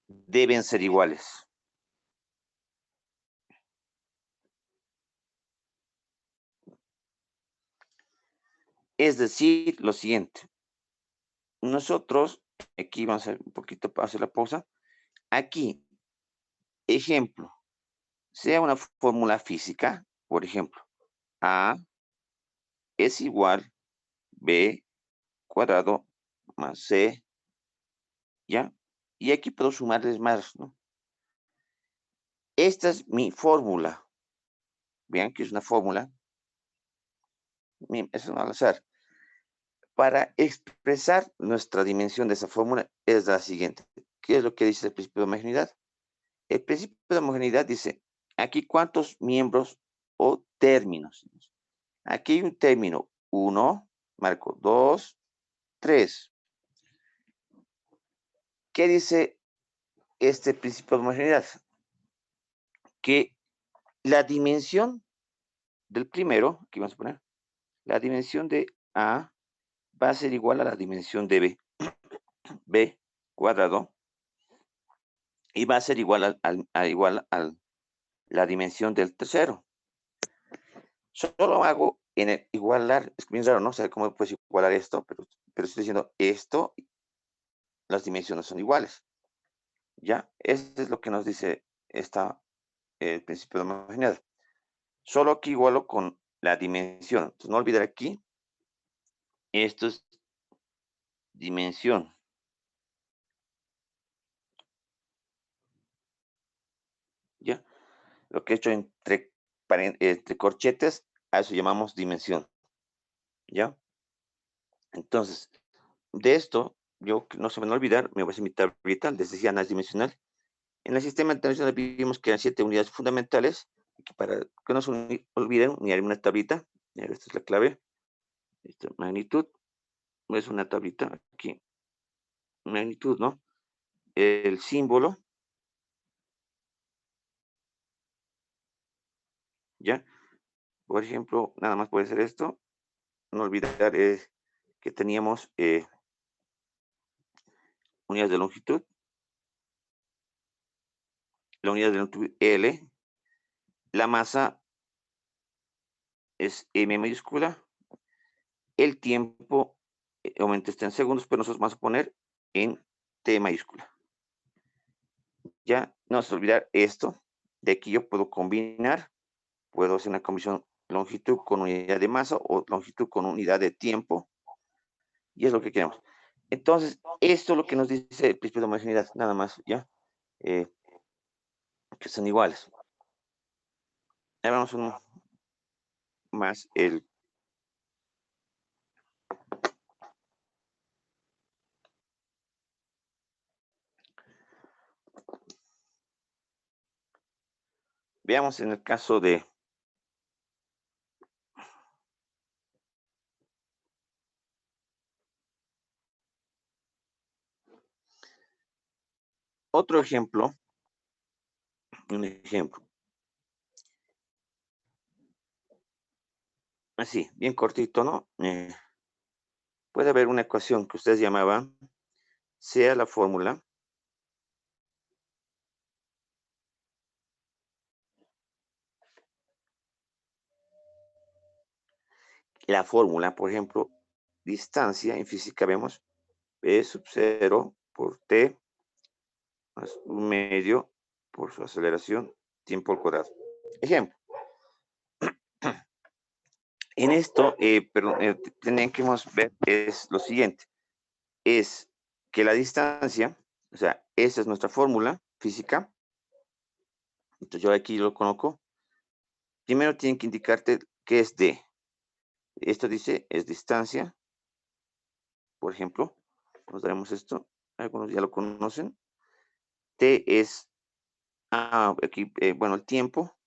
deben ser iguales. Es decir, lo siguiente, nosotros, aquí vamos a hacer un poquito para hacer la pausa, aquí, ejemplo, sea una fórmula física, por ejemplo, A es igual B cuadrado más C, ¿ya? Y aquí puedo sumarles más, ¿no? Esta es mi fórmula. Vean que es una fórmula. Es un al azar. Para expresar nuestra dimensión de esa fórmula es la siguiente. ¿Qué es lo que dice el principio de homogeneidad? El principio de homogeneidad dice, aquí cuántos miembros o términos. Aquí hay un término, 1, marco 2, 3. ¿Qué dice este principio de homogeneidad? Que la dimensión del primero, aquí vamos a poner, la dimensión de A va a ser igual a la dimensión de B, B cuadrado, y va a ser igual a la dimensión del tercero. Solo hago en el igualar, es bien raro, ¿no? O sea, ¿cómo puedes igualar esto? Pero estoy diciendo esto, las dimensiones son iguales. ¿Ya? Esto es lo que nos dice el principio de homogeneidad. Solo que igualo con la dimensión. Entonces, no olvidar aquí, esto es dimensión. ¿Ya? Lo que he hecho entre corchetes, a eso llamamos dimensión. ¿Ya? Entonces, de esto, yo no se me va a olvidar, me voy a hacer mi tablita, les decía análisis dimensional. En el sistema internacional vimos que eran 7 unidades fundamentales, que para que no se olviden, unir una tablita, esta es la clave, esta magnitud, es una tablita aquí, magnitud, ¿no? El símbolo, ¿ya? Por ejemplo, nada más puede ser esto, no olvidar que teníamos unidades de longitud, la unidad de longitud L, la masa es M mayúscula, el tiempo, obviamente está en segundos, pero nosotros vamos a poner en T mayúscula. ¿Ya? no se olvidar esto. De aquí yo puedo combinar, puedo hacer una combinación longitud con unidad de masa o longitud con unidad de tiempo. Y es lo que queremos. Entonces, esto es lo que nos dice el principio de homogeneidad, nada más, ¿ya? Que son iguales. Ahora vamos uno más, el veamos en el caso de otro ejemplo, un ejemplo. Así, bien cortito, ¿no? Puede haber una ecuación que ustedes llamaban, sea la fórmula por ejemplo, distancia, en física vemos P sub 0 por T más 1/2 por su aceleración, tiempo al cuadrado. Ejemplo. En esto, tenemos que ver es lo siguiente, es que la distancia, o sea, esa es nuestra fórmula física. Entonces yo aquí lo conozco. Primero tienen que indicarte qué es D. Esto dice, es distancia. Por ejemplo, nos daremos esto. Algunos ya lo conocen. T es, aquí, bueno, el tiempo.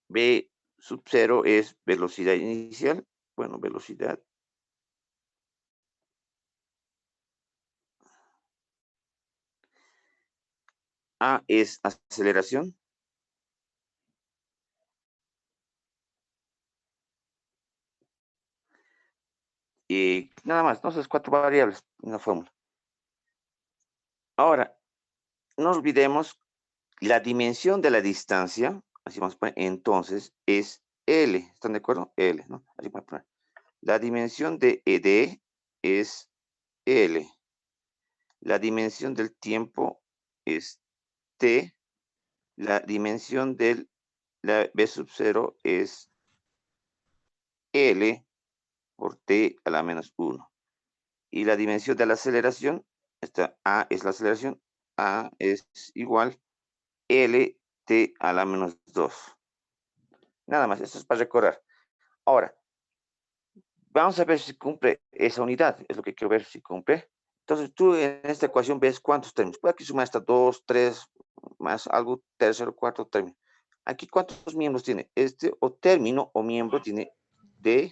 B sub 0 es velocidad inicial. Bueno, velocidad. A es aceleración. Y nada más, entonces 4 variables en la fórmula. Ahora, no olvidemos la dimensión de la distancia, así vamos a poner, entonces es L, ¿están de acuerdo? L, ¿no? Así vamos a poner. La dimensión de D es L. La dimensión del tiempo es T. La dimensión de la B sub 0 es L por T a la menos 1. Y la dimensión de la aceleración, esta A es la aceleración, A es igual L T a la menos 2. Nada más, esto es para recordar. Ahora, vamos a ver si cumple esa unidad, es lo que quiero ver si cumple. Entonces tú en esta ecuación ves cuántos términos. Puede aquí sumar hasta 2, 3, más algo, tercero, cuarto término. Aquí cuántos miembros tiene. Este o término o miembro tiene D,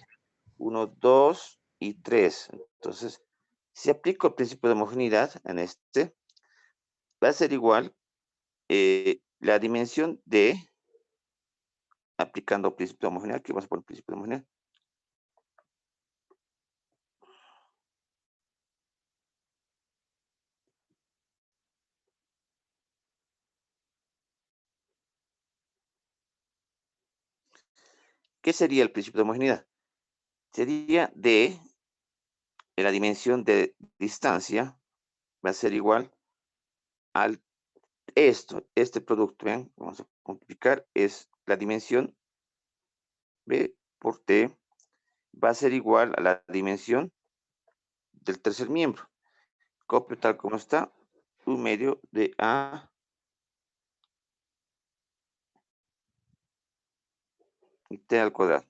1, 2 y 3. Entonces, si aplico el principio de homogeneidad en este, va a ser igual la dimensión de, aplicando el principio de homogeneidad, que vamos a poner el principio de homogeneidad. ¿Qué sería el principio de homogeneidad? Sería D, la dimensión de distancia, va a ser igual al este producto, vean, vamos a multiplicar, es la dimensión B por T, va a ser igual a la dimensión del tercer miembro. Copio tal como está, 1/2 de A y T al cuadrado.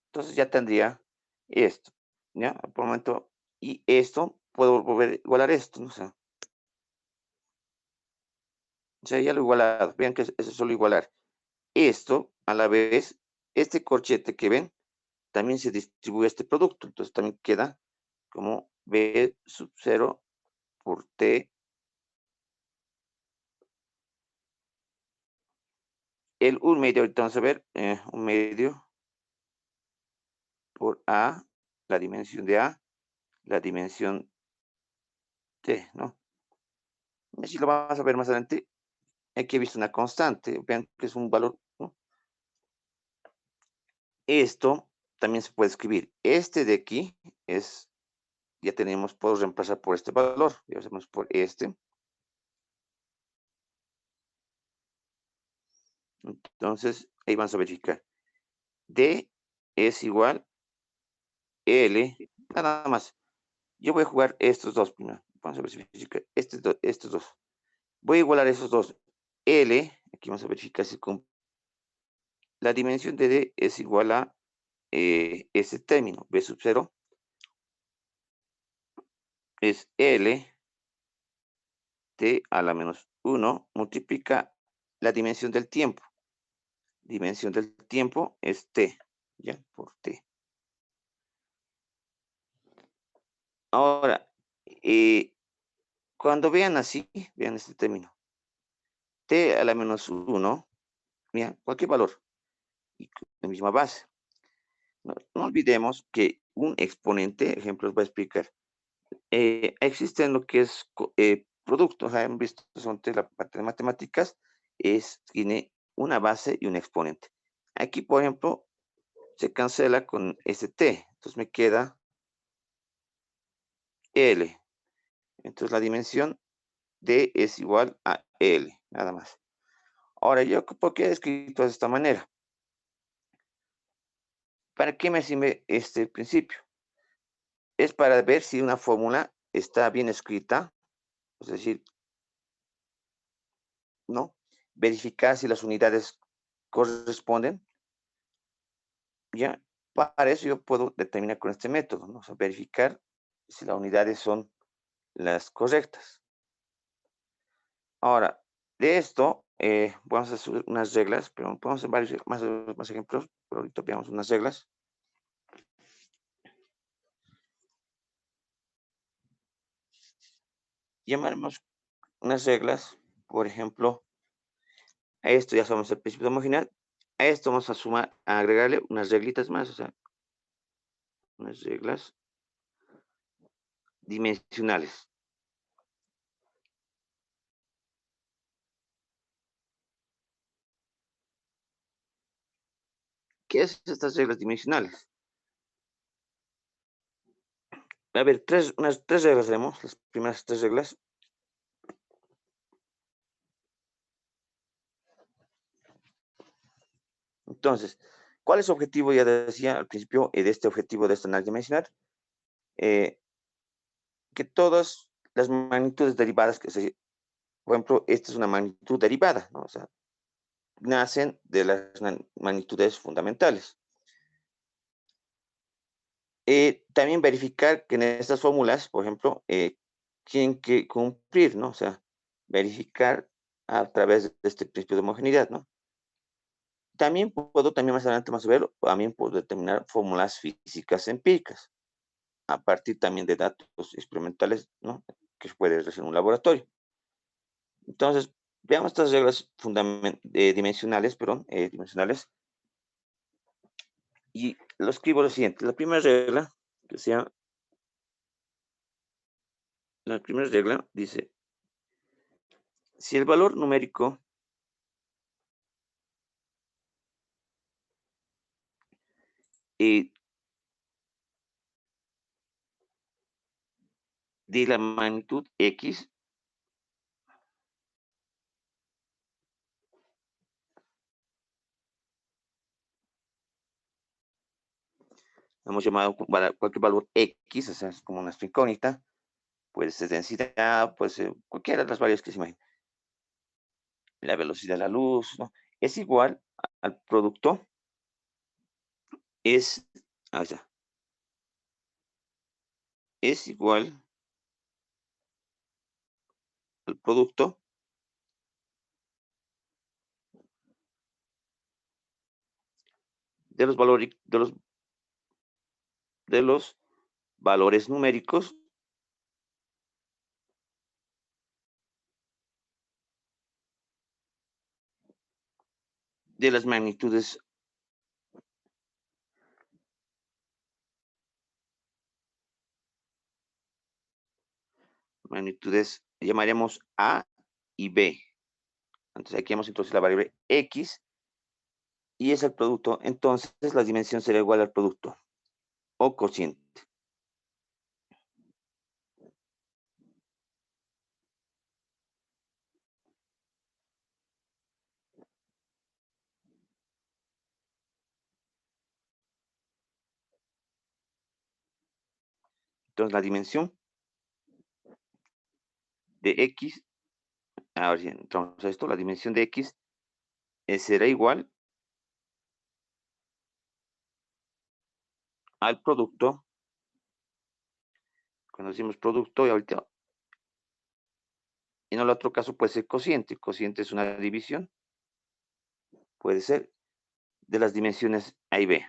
Entonces ya tendría esto, ¿ya? Por el momento, y esto, puedo volver a igualar esto, ¿no? O sea, ya lo he igualado, vean que eso es solo igualar. Esto, a la vez, este corchete que ven, también se distribuye este producto. Entonces también queda como B sub 0 por T. El 1/2, ahorita vamos a ver, 1/2 por A, la dimensión de A, la dimensión T, ¿no? Y así lo vamos a ver más adelante. Aquí he visto una constante, vean que es un valor, ¿no? Esto también se puede escribir. Este de aquí es ya tenemos, puedo reemplazar por este valor, ya hacemos por este. Entonces, ahí vamos a verificar. D es igual L, nada más. Yo voy a jugar estos dos primero. Vamos a verificar estos dos. Voy a igualar esos dos. L, aquí vamos a verificar si la dimensión de D es igual a ese término, B sub 0 es L T a la menos 1 multiplica la dimensión del tiempo. Dimensión del tiempo es T, ¿ya? Por T. Ahora, cuando vean así, vean este término. T a la menos 1, mira, cualquier valor, y la misma base. No olvidemos que un exponente, ejemplo, os voy a explicar. Existen lo que es productos, han visto, son de la parte de matemáticas, tiene una base y un exponente. Aquí, por ejemplo, se cancela con este T, entonces me queda L. Entonces la dimensión D es igual a L, nada más. Ahora, ¿yo por qué he escrito de esta manera? ¿Para qué me sirve este principio? Es para ver si una fórmula está bien escrita, es decir, ¿no? Verificar si las unidades corresponden. Ya, para eso yo puedo determinar con este método, ¿no? O sea, verificar si las unidades son las correctas. Ahora, de esto, vamos a hacer unas reglas, pero podemos hacer varios más ejemplos, pero ahorita veamos unas reglas. Llamaremos unas reglas, por ejemplo, a esto ya sabemos el principio de homogeneidad, a esto vamos a sumar, a agregarle unas reglitas más, o sea, unas reglas dimensionales. ¿Qué es estas reglas dimensionales? A ver, unas tres reglas tenemos, las primeras tres reglas. Entonces, ¿cuál es el objetivo? Ya decía al principio de este objetivo de este análisis dimensional. Que todas las magnitudes derivadas por ejemplo, esta es una magnitud derivada, ¿no? O sea, nacen de las magnitudes fundamentales. También verificar que en estas fórmulas, por ejemplo, tienen que cumplir, ¿no? O sea, verificar a través de este principio de homogeneidad, ¿no? También más adelante más ver, también puedo determinar fórmulas físicas empíricas, a partir también de datos experimentales, ¿no? Que se puede hacer en un laboratorio. Entonces, veamos estas reglas dimensionales, y lo escribo lo siguiente. La primera regla, dice, si el valor numérico de la magnitud X hemos llamado cualquier valor X, o sea, es como una incógnita, puede ser densidad, puede ser cualquiera de las variables que se imaginen. La velocidad de la luz, ¿no? Es igual al producto, es igual al producto de los valores valores numéricos de las magnitudes llamaremos A y B. Entonces aquí hemos introducido la variable X y es el producto. Entonces la dimensión será igual al producto o cociente. Entonces, la dimensión de X, ahora sí, entonces esto, la dimensión de X será igual al producto. Cuando decimos producto, y ahorita, en el otro caso puede ser cociente. Cociente es una división, puede ser de las dimensiones A y B.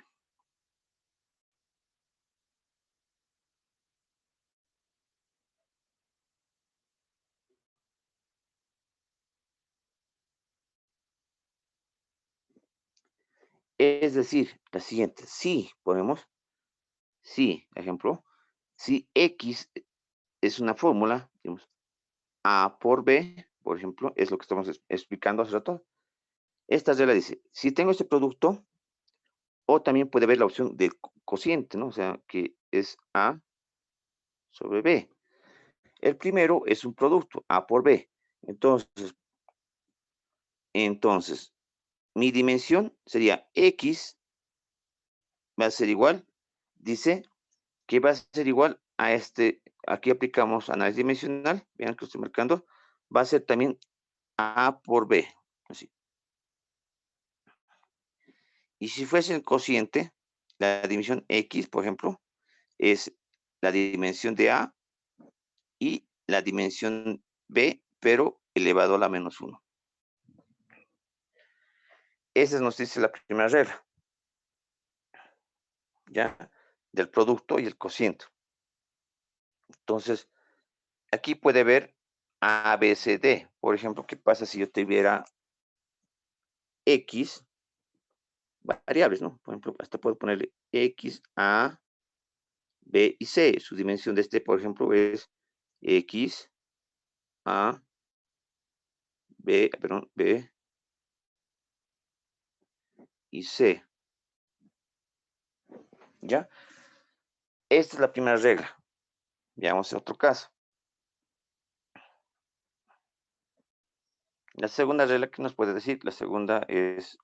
Es decir, la siguiente, si ponemos, si, ejemplo, si X es una fórmula, digamos, A por B, por ejemplo, es lo que estamos explicando hace rato. Esta regla dice, si tengo este producto, o también puede haber la opción del cociente, ¿no? O sea, que es A sobre B. El primero es un producto, A por B. Entonces, mi dimensión sería X va a ser igual, dice que va a ser igual a este, aquí aplicamos análisis dimensional, vean que estoy marcando, va a ser también A por B, así. Y si fuese el cociente, la dimensión X, por ejemplo, es la dimensión de A y la dimensión B, pero elevado a la menos 1. Esa nos dice la primera regla, ¿ya? Del producto y el cociente. Entonces, aquí puede ver A, B, C, D. Por ejemplo, ¿qué pasa si yo tuviera X variables, ¿no? Por ejemplo, hasta puedo ponerle X, A, B y C. Su dimensión de este, por ejemplo, es X, A, B, perdón, B y C. ¿Ya? Esta es la primera regla. Veamos el otro caso. La segunda regla que nos puede decir, la segunda es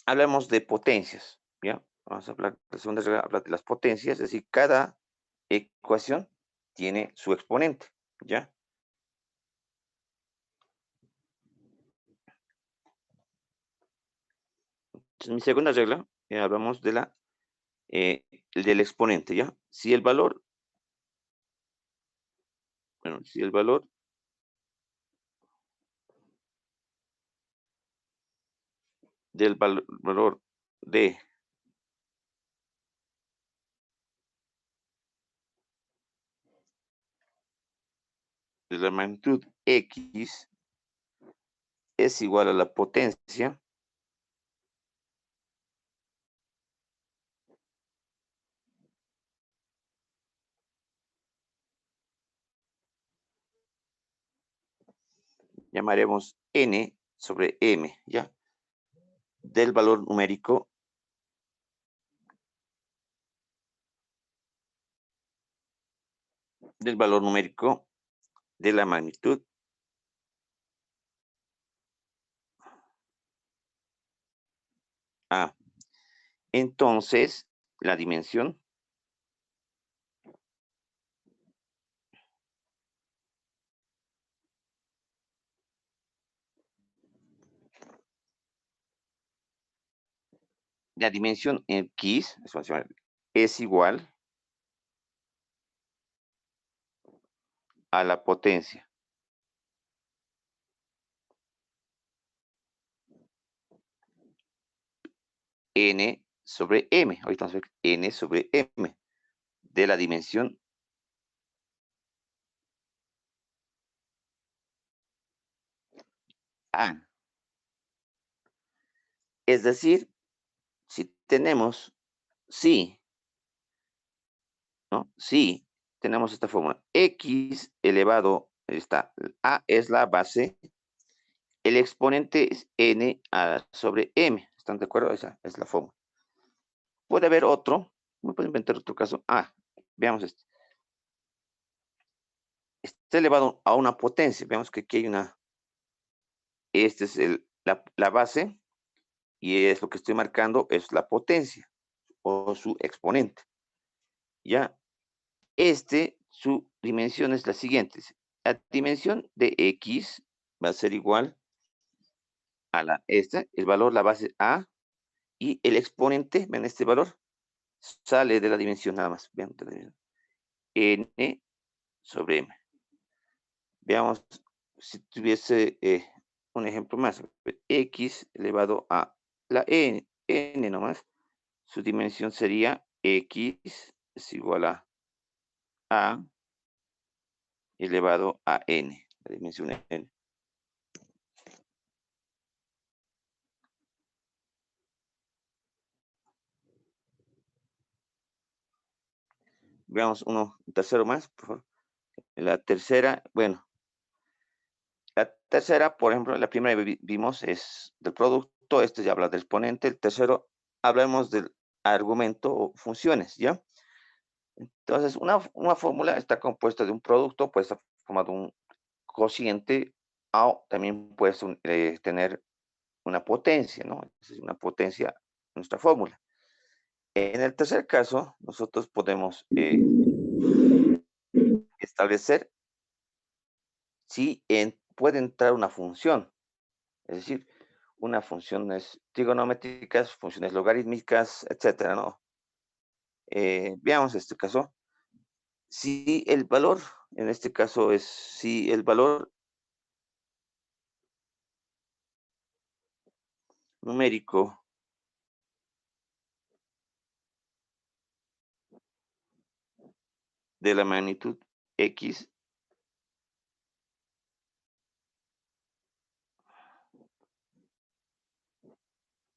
hablamos de potencias, ¿ya? Vamos a hablar, la segunda regla habla de las potencias, es decir, cada ecuación tiene su exponente, ¿ya? Entonces, mi segunda regla, hablamos de del exponente, ¿ya? Si el valor, bueno, si el valor del valor de la magnitud X es igual a la potencia llamaremos n sobre m, ¿ya? Del valor numérico de la magnitud A. Entonces, la dimensión X es igual a la potencia n sobre m. Ahorita vamos a ver n sobre m de la dimensión A. Es decir, si tenemos, sí, ¿no? Sí, tenemos esta fórmula. X elevado, está, A es la base, el exponente es n sobre m. ¿Están de acuerdo? Esa es la fórmula. Puede haber otro, me puedo inventar otro caso. Veamos este. Está elevado a una potencia. Veamos que aquí hay esta es la base y es lo que estoy marcando, es la potencia o su exponente. Ya, su dimensión es la siguiente. La dimensión de x va a ser igual a el valor, la base a, y el exponente, ven este valor, sale de la dimensión nada más. Vean, de la dimensión, n sobre m. Veamos si tuviese un ejemplo más. X elevado a la n nomás. Su dimensión sería x es igual a elevado a n. La dimensión n. Veamos un tercero más, por favor. La tercera, bueno, la tercera, por ejemplo, la primera vimos es del producto, este ya habla del exponente, el tercero hablamos del argumento o funciones, ¿ya? Entonces, una fórmula está compuesta de un producto, puede estar formado un cociente, o también puede tener una potencia, ¿no? Es una potencia, nuestra fórmula. En el tercer caso, nosotros podemos establecer si puede entrar una función, es decir, una funciones trigonométricas, funciones logarítmicas, etcétera, ¿no? Veamos este caso. Si el valor, en este caso es si el valor numérico de la magnitud x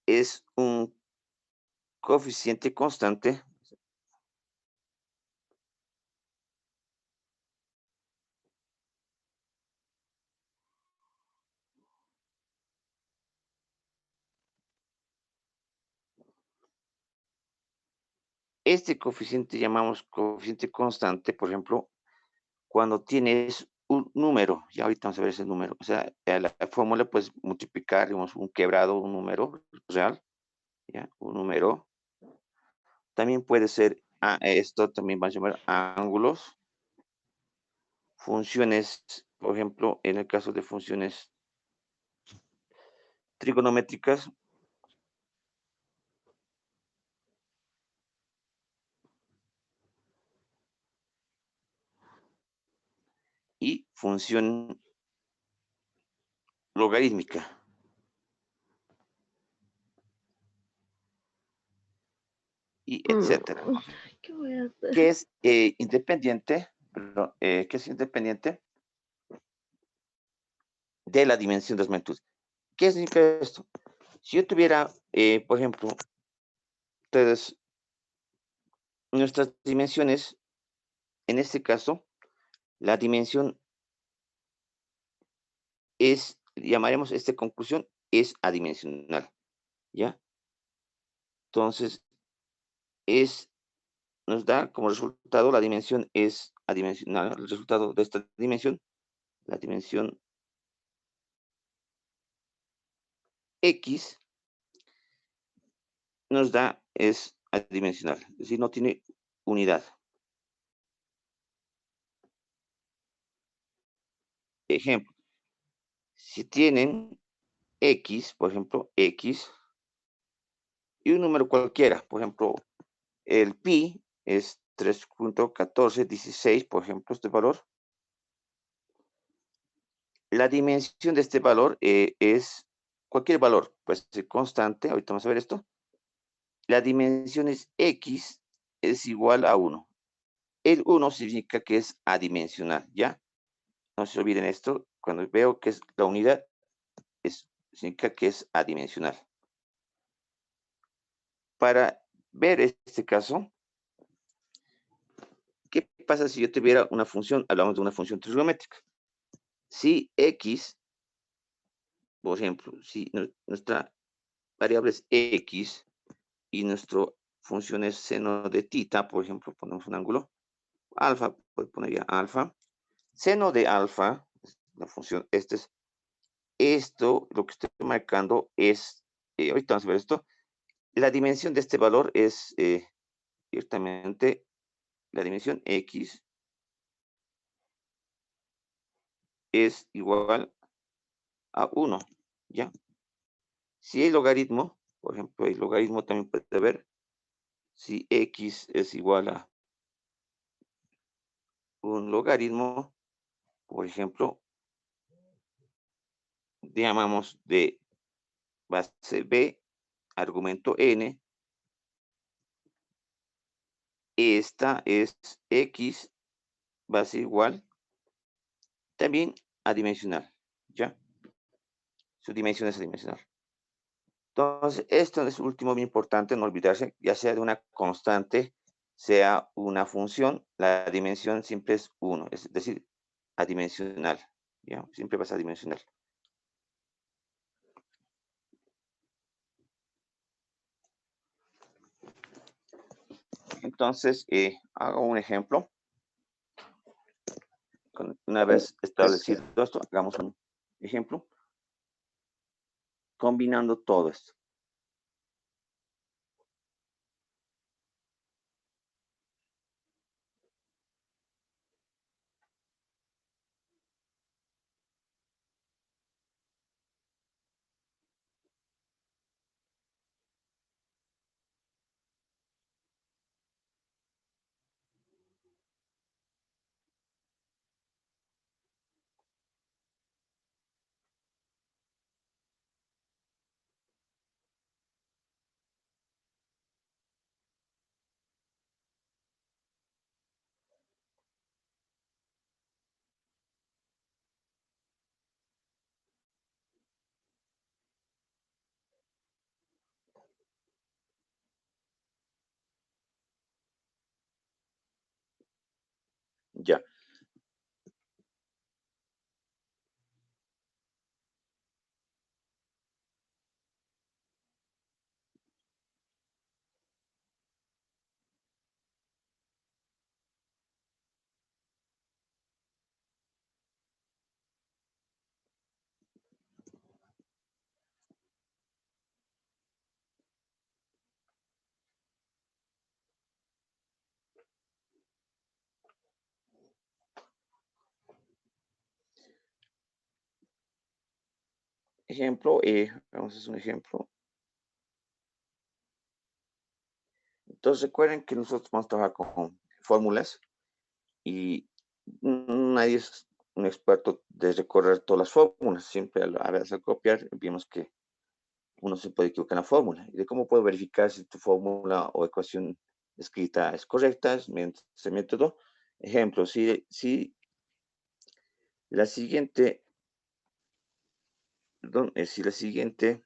es un coeficiente constante, este coeficiente llamamos coeficiente constante, por ejemplo, cuando tienes un número, ya ahorita vamos a ver ese número, o sea, la fórmula pues multiplicar, digamos, un quebrado, un número real, ¿ya? Un número. También puede ser, esto también va a llamar ángulos, funciones, por ejemplo, en el caso de funciones trigonométricas, y función logarítmica. Y etcétera. ¿Qué voy a hacer? Que es independiente, perdón, que es independiente de la dimensión de las magnitudes. ¿Qué significa esto? Si yo tuviera, por ejemplo, ustedes, nuestras dimensiones, en este caso, la dimensión es, llamaremos esta conclusión, es adimensional, ¿ya? Entonces, nos da como resultado, la dimensión es adimensional, el resultado de esta dimensión, la dimensión X, nos da, es adimensional, es decir, no tiene unidad. Ejemplo, si tienen X, por ejemplo, X, y un número cualquiera, por ejemplo, el pi es 3.1416, por ejemplo, este valor. La dimensión de este valor es cualquier valor, puede ser constante, ahorita vamos a ver esto. La dimensión es X es igual a 1. El 1 significa que es adimensional, ¿ya? No se olviden esto, cuando veo que es la unidad, significa que es adimensional. Para ver este caso, ¿qué pasa si yo tuviera una función? Hablamos de una función trigonométrica. Si x, por ejemplo, si nuestra variable es x y nuestra función es seno de tita, por ejemplo, ponemos un ángulo, alfa, puedo poner ya alfa, seno de alfa, la función, esto, lo que estoy marcando es ahorita vamos a ver esto. La dimensión de este valor es ciertamente la dimensión X es igual a 1, ¿ya? Si hay logaritmo, por ejemplo, el logaritmo también puede haber, si X es igual a un logaritmo, por ejemplo, llamamos de base B, argumento N, esta es X, base igual, también adimensional, ¿ya? Su dimensión es adimensional. Entonces, esto es último muy importante, no olvidarse, ya sea de una constante, sea una función, la dimensión siempre es 1, es decir, adimensional, ¿ya? Siempre va a ser adimensional. Entonces, hago un ejemplo. Una vez establecido esto, hagamos un ejemplo. Combinando todo esto. Ya. Ejemplo, vamos a hacer un ejemplo. Entonces recuerden que nosotros vamos a trabajar con fórmulas y nadie es un experto de recorrer todas las fórmulas. Siempre a veces al copiar vimos que uno se puede equivocar en la fórmula. ¿Y de cómo puedo verificar si tu fórmula o ecuación escrita es correcta? Es mediante ese método. Ejemplo, si la siguiente, perdón, si la siguiente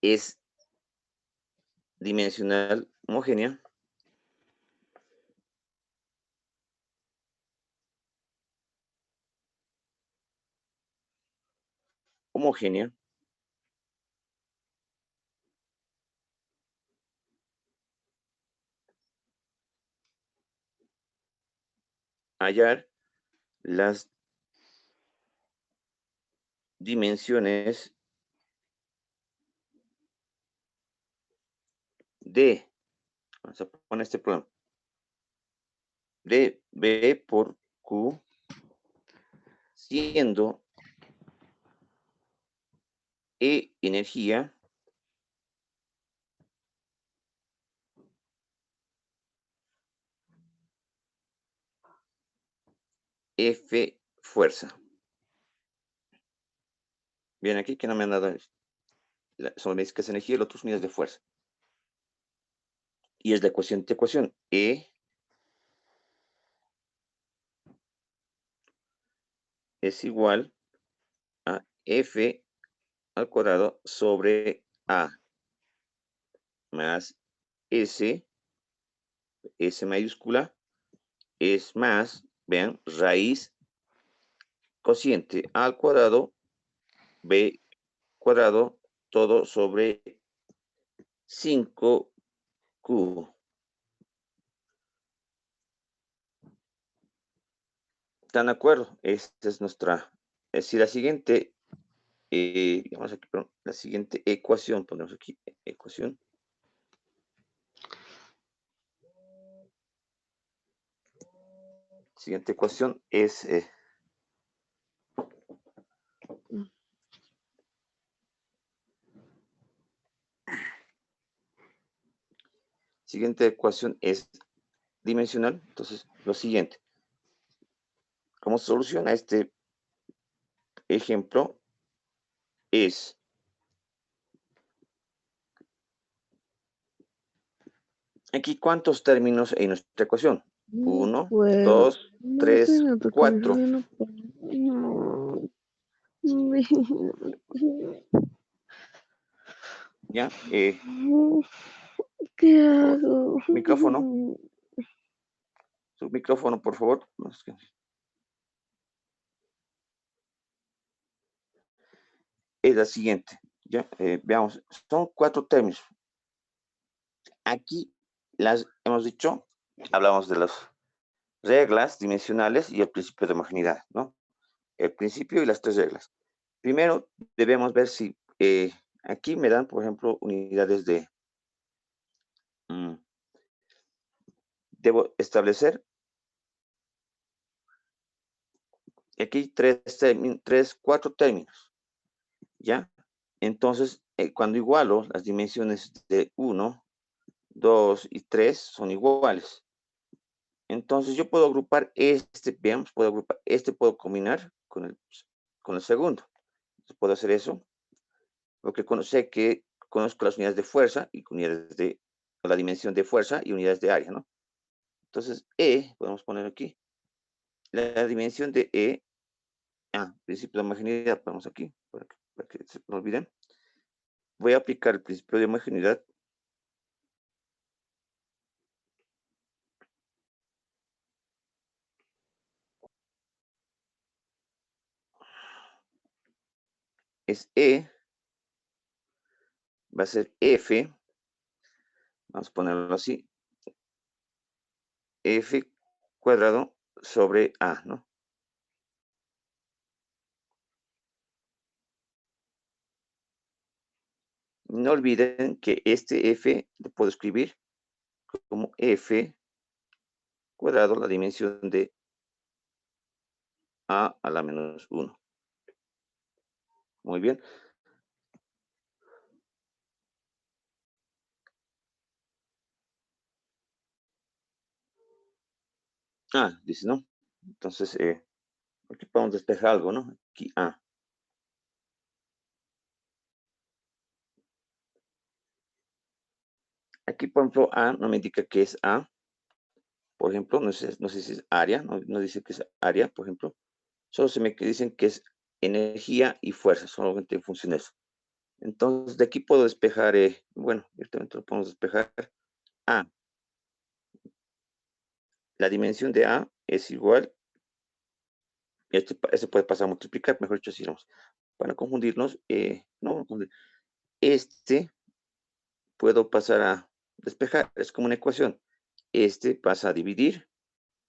es dimensional homogénea, hallar las dimensiones de, vamos a poner este problema, de B por Q, siendo E energía, F fuerza. Bien, aquí que no me han dado, son medidas de energía y los otros medidas de fuerza. Y es la ecuación de ecuación. E es igual a F al cuadrado sobre A más S mayúscula, es más, vean, raíz cociente A al cuadrado, B cuadrado, todo sobre 5Q. ¿Están de acuerdo? Esta es nuestra, es decir, la siguiente, vamos aquí, perdón, la siguiente ecuación, ponemos aquí, ecuación. Siguiente ecuación es, siguiente ecuación es dimensional. Entonces, lo siguiente, ¿cómo se soluciona este ejemplo? Es aquí, ¿cuántos términos en nuestra ecuación? 1, 2, 3, 4. ¿Ya? ¿Qué hago? Micrófono. Su micrófono, por favor. Es la siguiente. Ya, veamos. Son 4 términos. Aquí las hemos dicho, hablamos de las reglas dimensionales y el principio de homogeneidad, ¿no? El principio y las 3 reglas. Primero, debemos ver si aquí me dan, por ejemplo, unidades de... debo establecer aquí 4 términos, ¿ya? Entonces, cuando igualo las dimensiones de 1, 2 y 3 son iguales. Entonces, yo puedo agrupar veamos, puedo agrupar puedo combinar con el segundo. Entonces, puedo hacer eso, porque sé que conozco las unidades de fuerza y unidades de la dimensión de fuerza y unidades de área, ¿no? Entonces, podemos poner aquí, la dimensión de principio de homogeneidad, ponemos aquí, para que se no olviden. Voy a aplicar el principio de homogeneidad. Es va a ser F, vamos a ponerlo así, F cuadrado sobre A, ¿no? No olviden que este F lo puedo escribir como F cuadrado, la dimensión de A a la menos 1. Muy bien. Dice, ¿no? Entonces, aquí podemos despejar algo, ¿no? Aquí A. Aquí, por ejemplo, A no me indica que es A. Por ejemplo, no sé si es área, no dice que es área, por ejemplo. Solo se me dicen que es energía y fuerza, solamente en función de eso. Entonces, de aquí puedo despejar, bueno, directamente lo podemos despejar. A. La dimensión de A es igual, este puede pasar a multiplicar, mejor dicho, si vamos, para no confundirnos, no, este puedo pasar a despejar, es como una ecuación. Este pasa a dividir,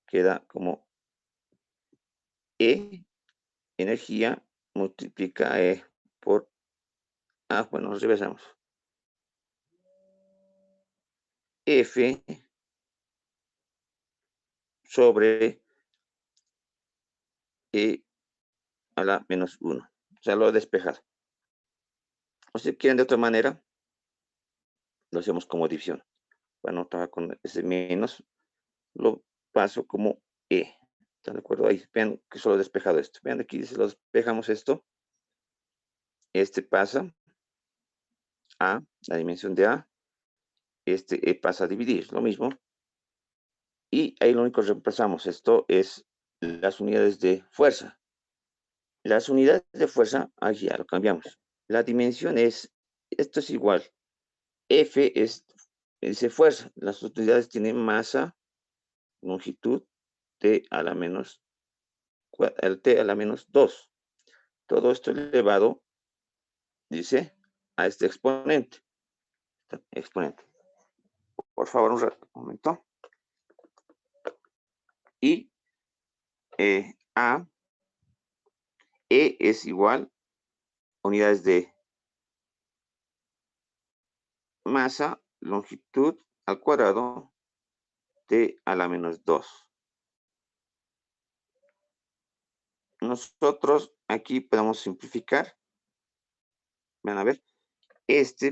queda como energía, multiplica por bueno, nos regresamos. F sobre a la menos 1. O sea, lo he despejado. O si quieren de otra manera, lo hacemos como división. Para no trabajar con ese menos, lo paso como ¿Están de acuerdo? Ahí vean que solo he despejado esto. Vean aquí, si lo despejamos esto, este pasa a la dimensión de A, este pasa a dividir, lo mismo. Y ahí lo único que reemplazamos, esto es las unidades de fuerza. Las unidades de fuerza, aquí ya lo cambiamos. La dimensión esto es igual. F dice fuerza. Las unidades tienen masa, longitud, T a la menos, T a la menos 2. Todo esto elevado, dice, a este exponente. Exponente. Por favor, un momento. Y A, E es igual unidades de masa, longitud al cuadrado, T a la menos 2. Nosotros aquí podemos simplificar. Van a ver,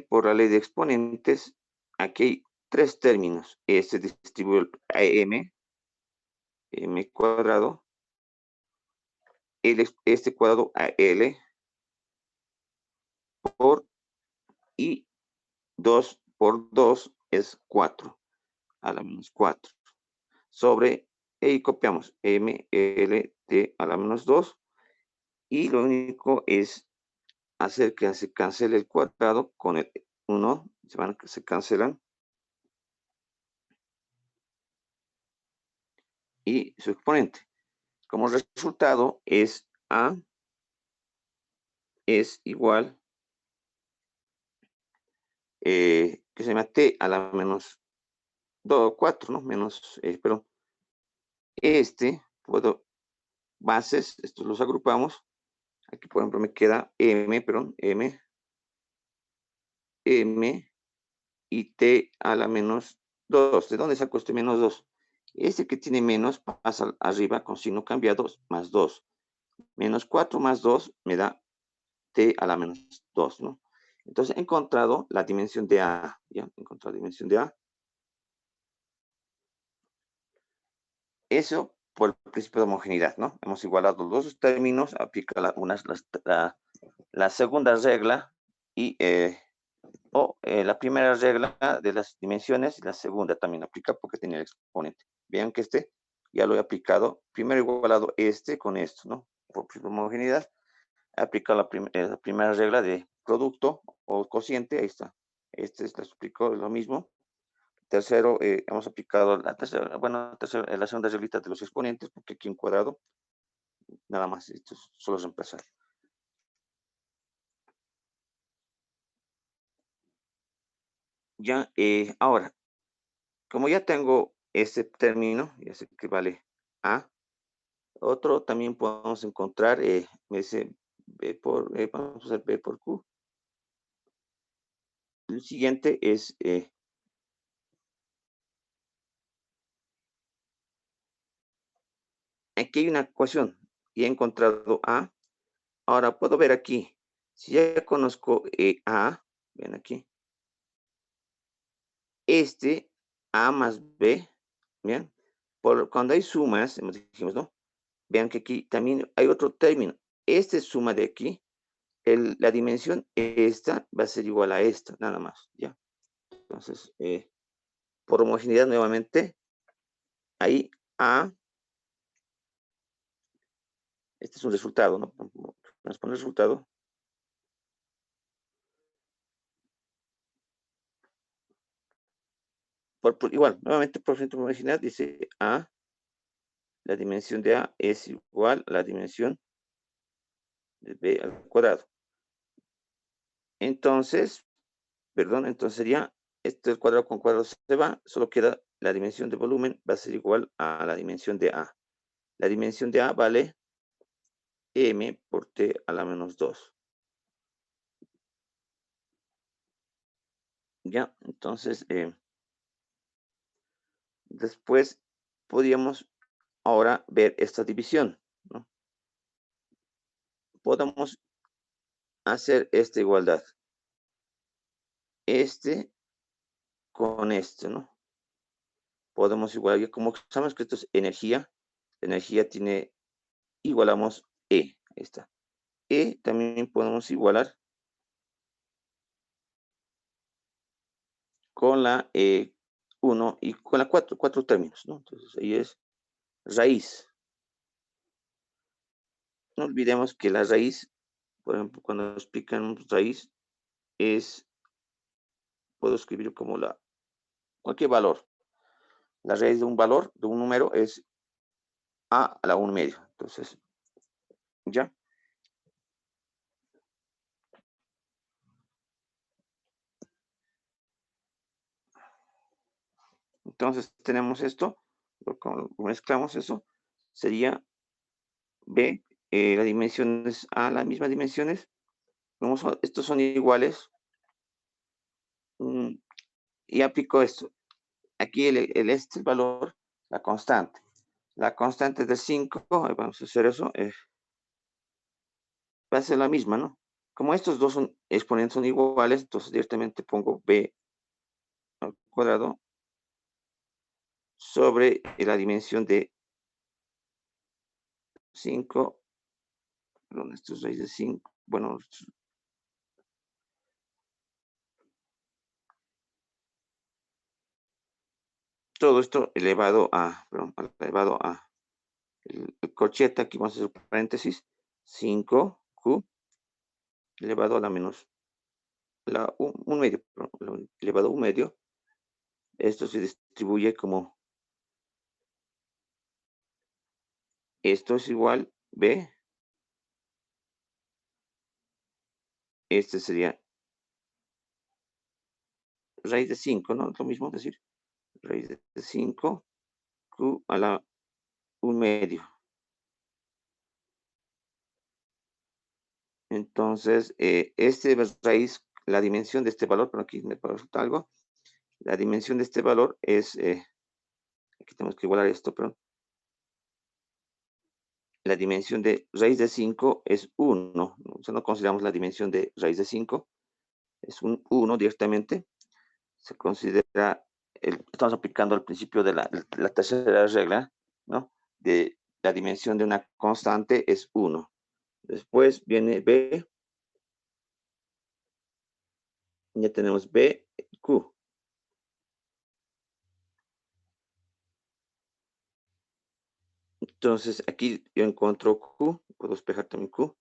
por la ley de exponentes, aquí hay tres términos. Distribuye a m cuadrado, este cuadrado a L, por, y 2 por 2 es 4, a la menos 4. Sobre, y copiamos m, L, T a la menos 2, y lo único es hacer que se cancele el cuadrado con el 1, se cancelan, y su exponente. Como resultado es A es igual, que se llama T a la menos 2, 4, ¿no? Menos, perdón. Bases, estos los agrupamos. Aquí, por ejemplo, me queda M, M y T a la menos 2. ¿De dónde saco este menos 2? Este que tiene menos pasa arriba con signo cambiado, más 2. Menos 4 más 2 me da T a la menos 2, ¿no? Entonces he encontrado la dimensión de A. ¿Ya? He encontrado la dimensión de A. Eso por el principio de homogeneidad, ¿no? Hemos igualado los dos términos, aplica la segunda regla y la primera regla de las dimensiones y la segunda también aplica porque tiene el exponente. Vean que ya lo he aplicado. Primero igualado con esto, ¿no? Por homogeneidad, aplica la primera regla de producto o cociente, ahí está. Les explico lo mismo. Tercero, hemos aplicado la segunda reglita de los exponentes, porque aquí en cuadrado, nada más, esto solo es reemplazar. Ya, ahora, como ya tengo este término, ya sé que vale A, otro también podemos encontrar, me dice vamos a hacer B por Q. El siguiente es, aquí hay una ecuación, y he encontrado A. Ahora puedo ver aquí, si ya conozco A, ven aquí, A más B, ¿bien? Cuando hay sumas, dijimos, ¿no? Vean que aquí también hay otro término. Esta es suma de aquí. La dimensión esta va a ser igual a esta, nada más, ¿ya? Entonces, por homogeneidad nuevamente, ahí A, este es un resultado, ¿no? Vamos a poner resultado. Igual, nuevamente por centro de homogeneidad dice A, la dimensión de A es igual a la dimensión de B al cuadrado. Entonces, entonces sería, el cuadrado con cuadrado se va, solo queda la dimensión de volumen, va a ser igual a la dimensión de A. La dimensión de A vale M por T a la menos 2. Ya, entonces, después podríamos ahora ver esta división, ¿no? Podemos hacer esta igualdad. Con ¿no? Podemos igualar, como sabemos que esto es energía, igualamos E, ahí está. También podemos igualar con la 1 y con la 4 términos, ¿no? Entonces ahí es raíz. No olvidemos que la raíz, por ejemplo, cuando explican raíz, puedo escribir como cualquier valor. La raíz de un valor, de un número, es a la 1 medio. Entonces, ¿ya? Entonces tenemos esto, mezclamos eso, sería B, la dimensión es A, las mismas dimensiones. Como estos son iguales, y aplico esto. Aquí el valor, la constante. La constante es de 5, vamos a hacer eso, va a ser la misma, ¿no? Como estos dos exponentes son iguales, entonces directamente pongo B al cuadrado sobre la dimensión de 5, perdón, esto es raíz de 5, bueno, todo esto elevado a, perdón, elevado a el corchete, aquí vamos a hacer paréntesis, 5Q elevado a la menos, un medio, perdón, elevado a un medio. Esto se distribuye como, esto es igual B, este sería raíz de 5, ¿no? Lo mismo decir, raíz de 5, Q a la un medio. Entonces, este raíz, la dimensión de este valor, pero aquí me falta algo, la dimensión de este valor es, aquí tenemos que igualar esto, pero la dimensión de raíz de 5 es 1, o sea, no consideramos la dimensión de raíz de 5, es un 1 directamente, se considera, estamos aplicando el principio de la tercera regla, ¿no? De la dimensión de una constante es 1. Después viene B, ya tenemos B, Q. Entonces, aquí yo encuentro Q, puedo despejar también Q.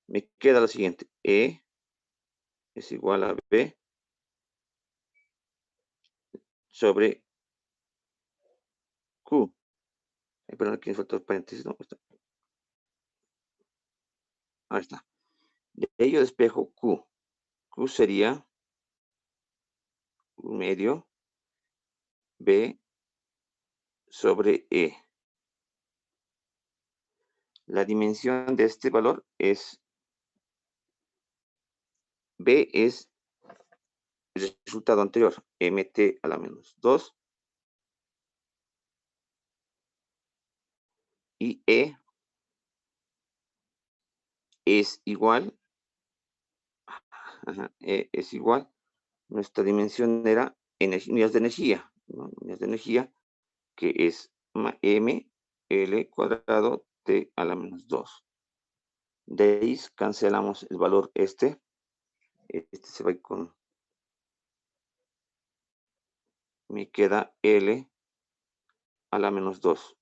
Me queda lo siguiente, E es igual a B sobre Q. Perdón, aquí me falta el paréntesis, no, ahí está. De ahí yo despejo Q. Q sería un medio B sobre E. La dimensión de este valor es, B es el resultado anterior, mt a la menos 2, y E es igual, E es igual, nuestra dimensión era unidades de energía, ¿no? Unidades de energía, que es m L cuadrado T a la menos 2. De ahí cancelamos el valor este se va con, me queda L a la menos 2.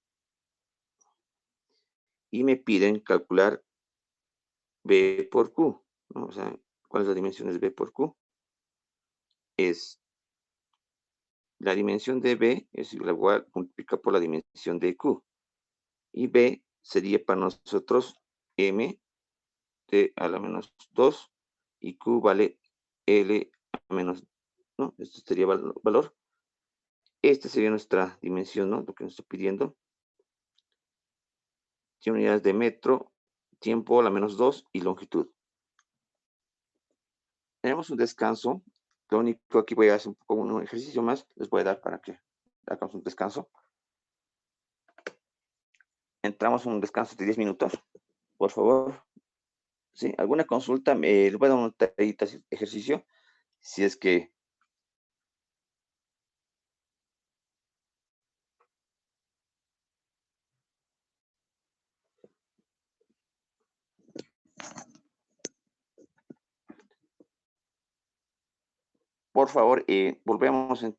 Y me piden calcular B por Q, ¿no? O sea, ¿cuál es la dimensión de B por Q? Es la dimensión de B es igual multiplicar por la dimensión de Q. Y B sería para nosotros M T a la menos 2 y Q vale L a menos, ¿no? Esto sería valor. Esta sería nuestra dimensión, ¿no? Lo que nos está pidiendo. 100 unidades de metro, tiempo a la menos 2 y longitud. Tenemos un descanso. Lo único aquí voy a hacer un ejercicio más. Les voy a dar para que hagamos un descanso. Entramos en un descanso de 10 minutos. Por favor. ¿Sí? ¿Alguna consulta? Les voy a dar un ejercicio. Si es que por favor, volvemos en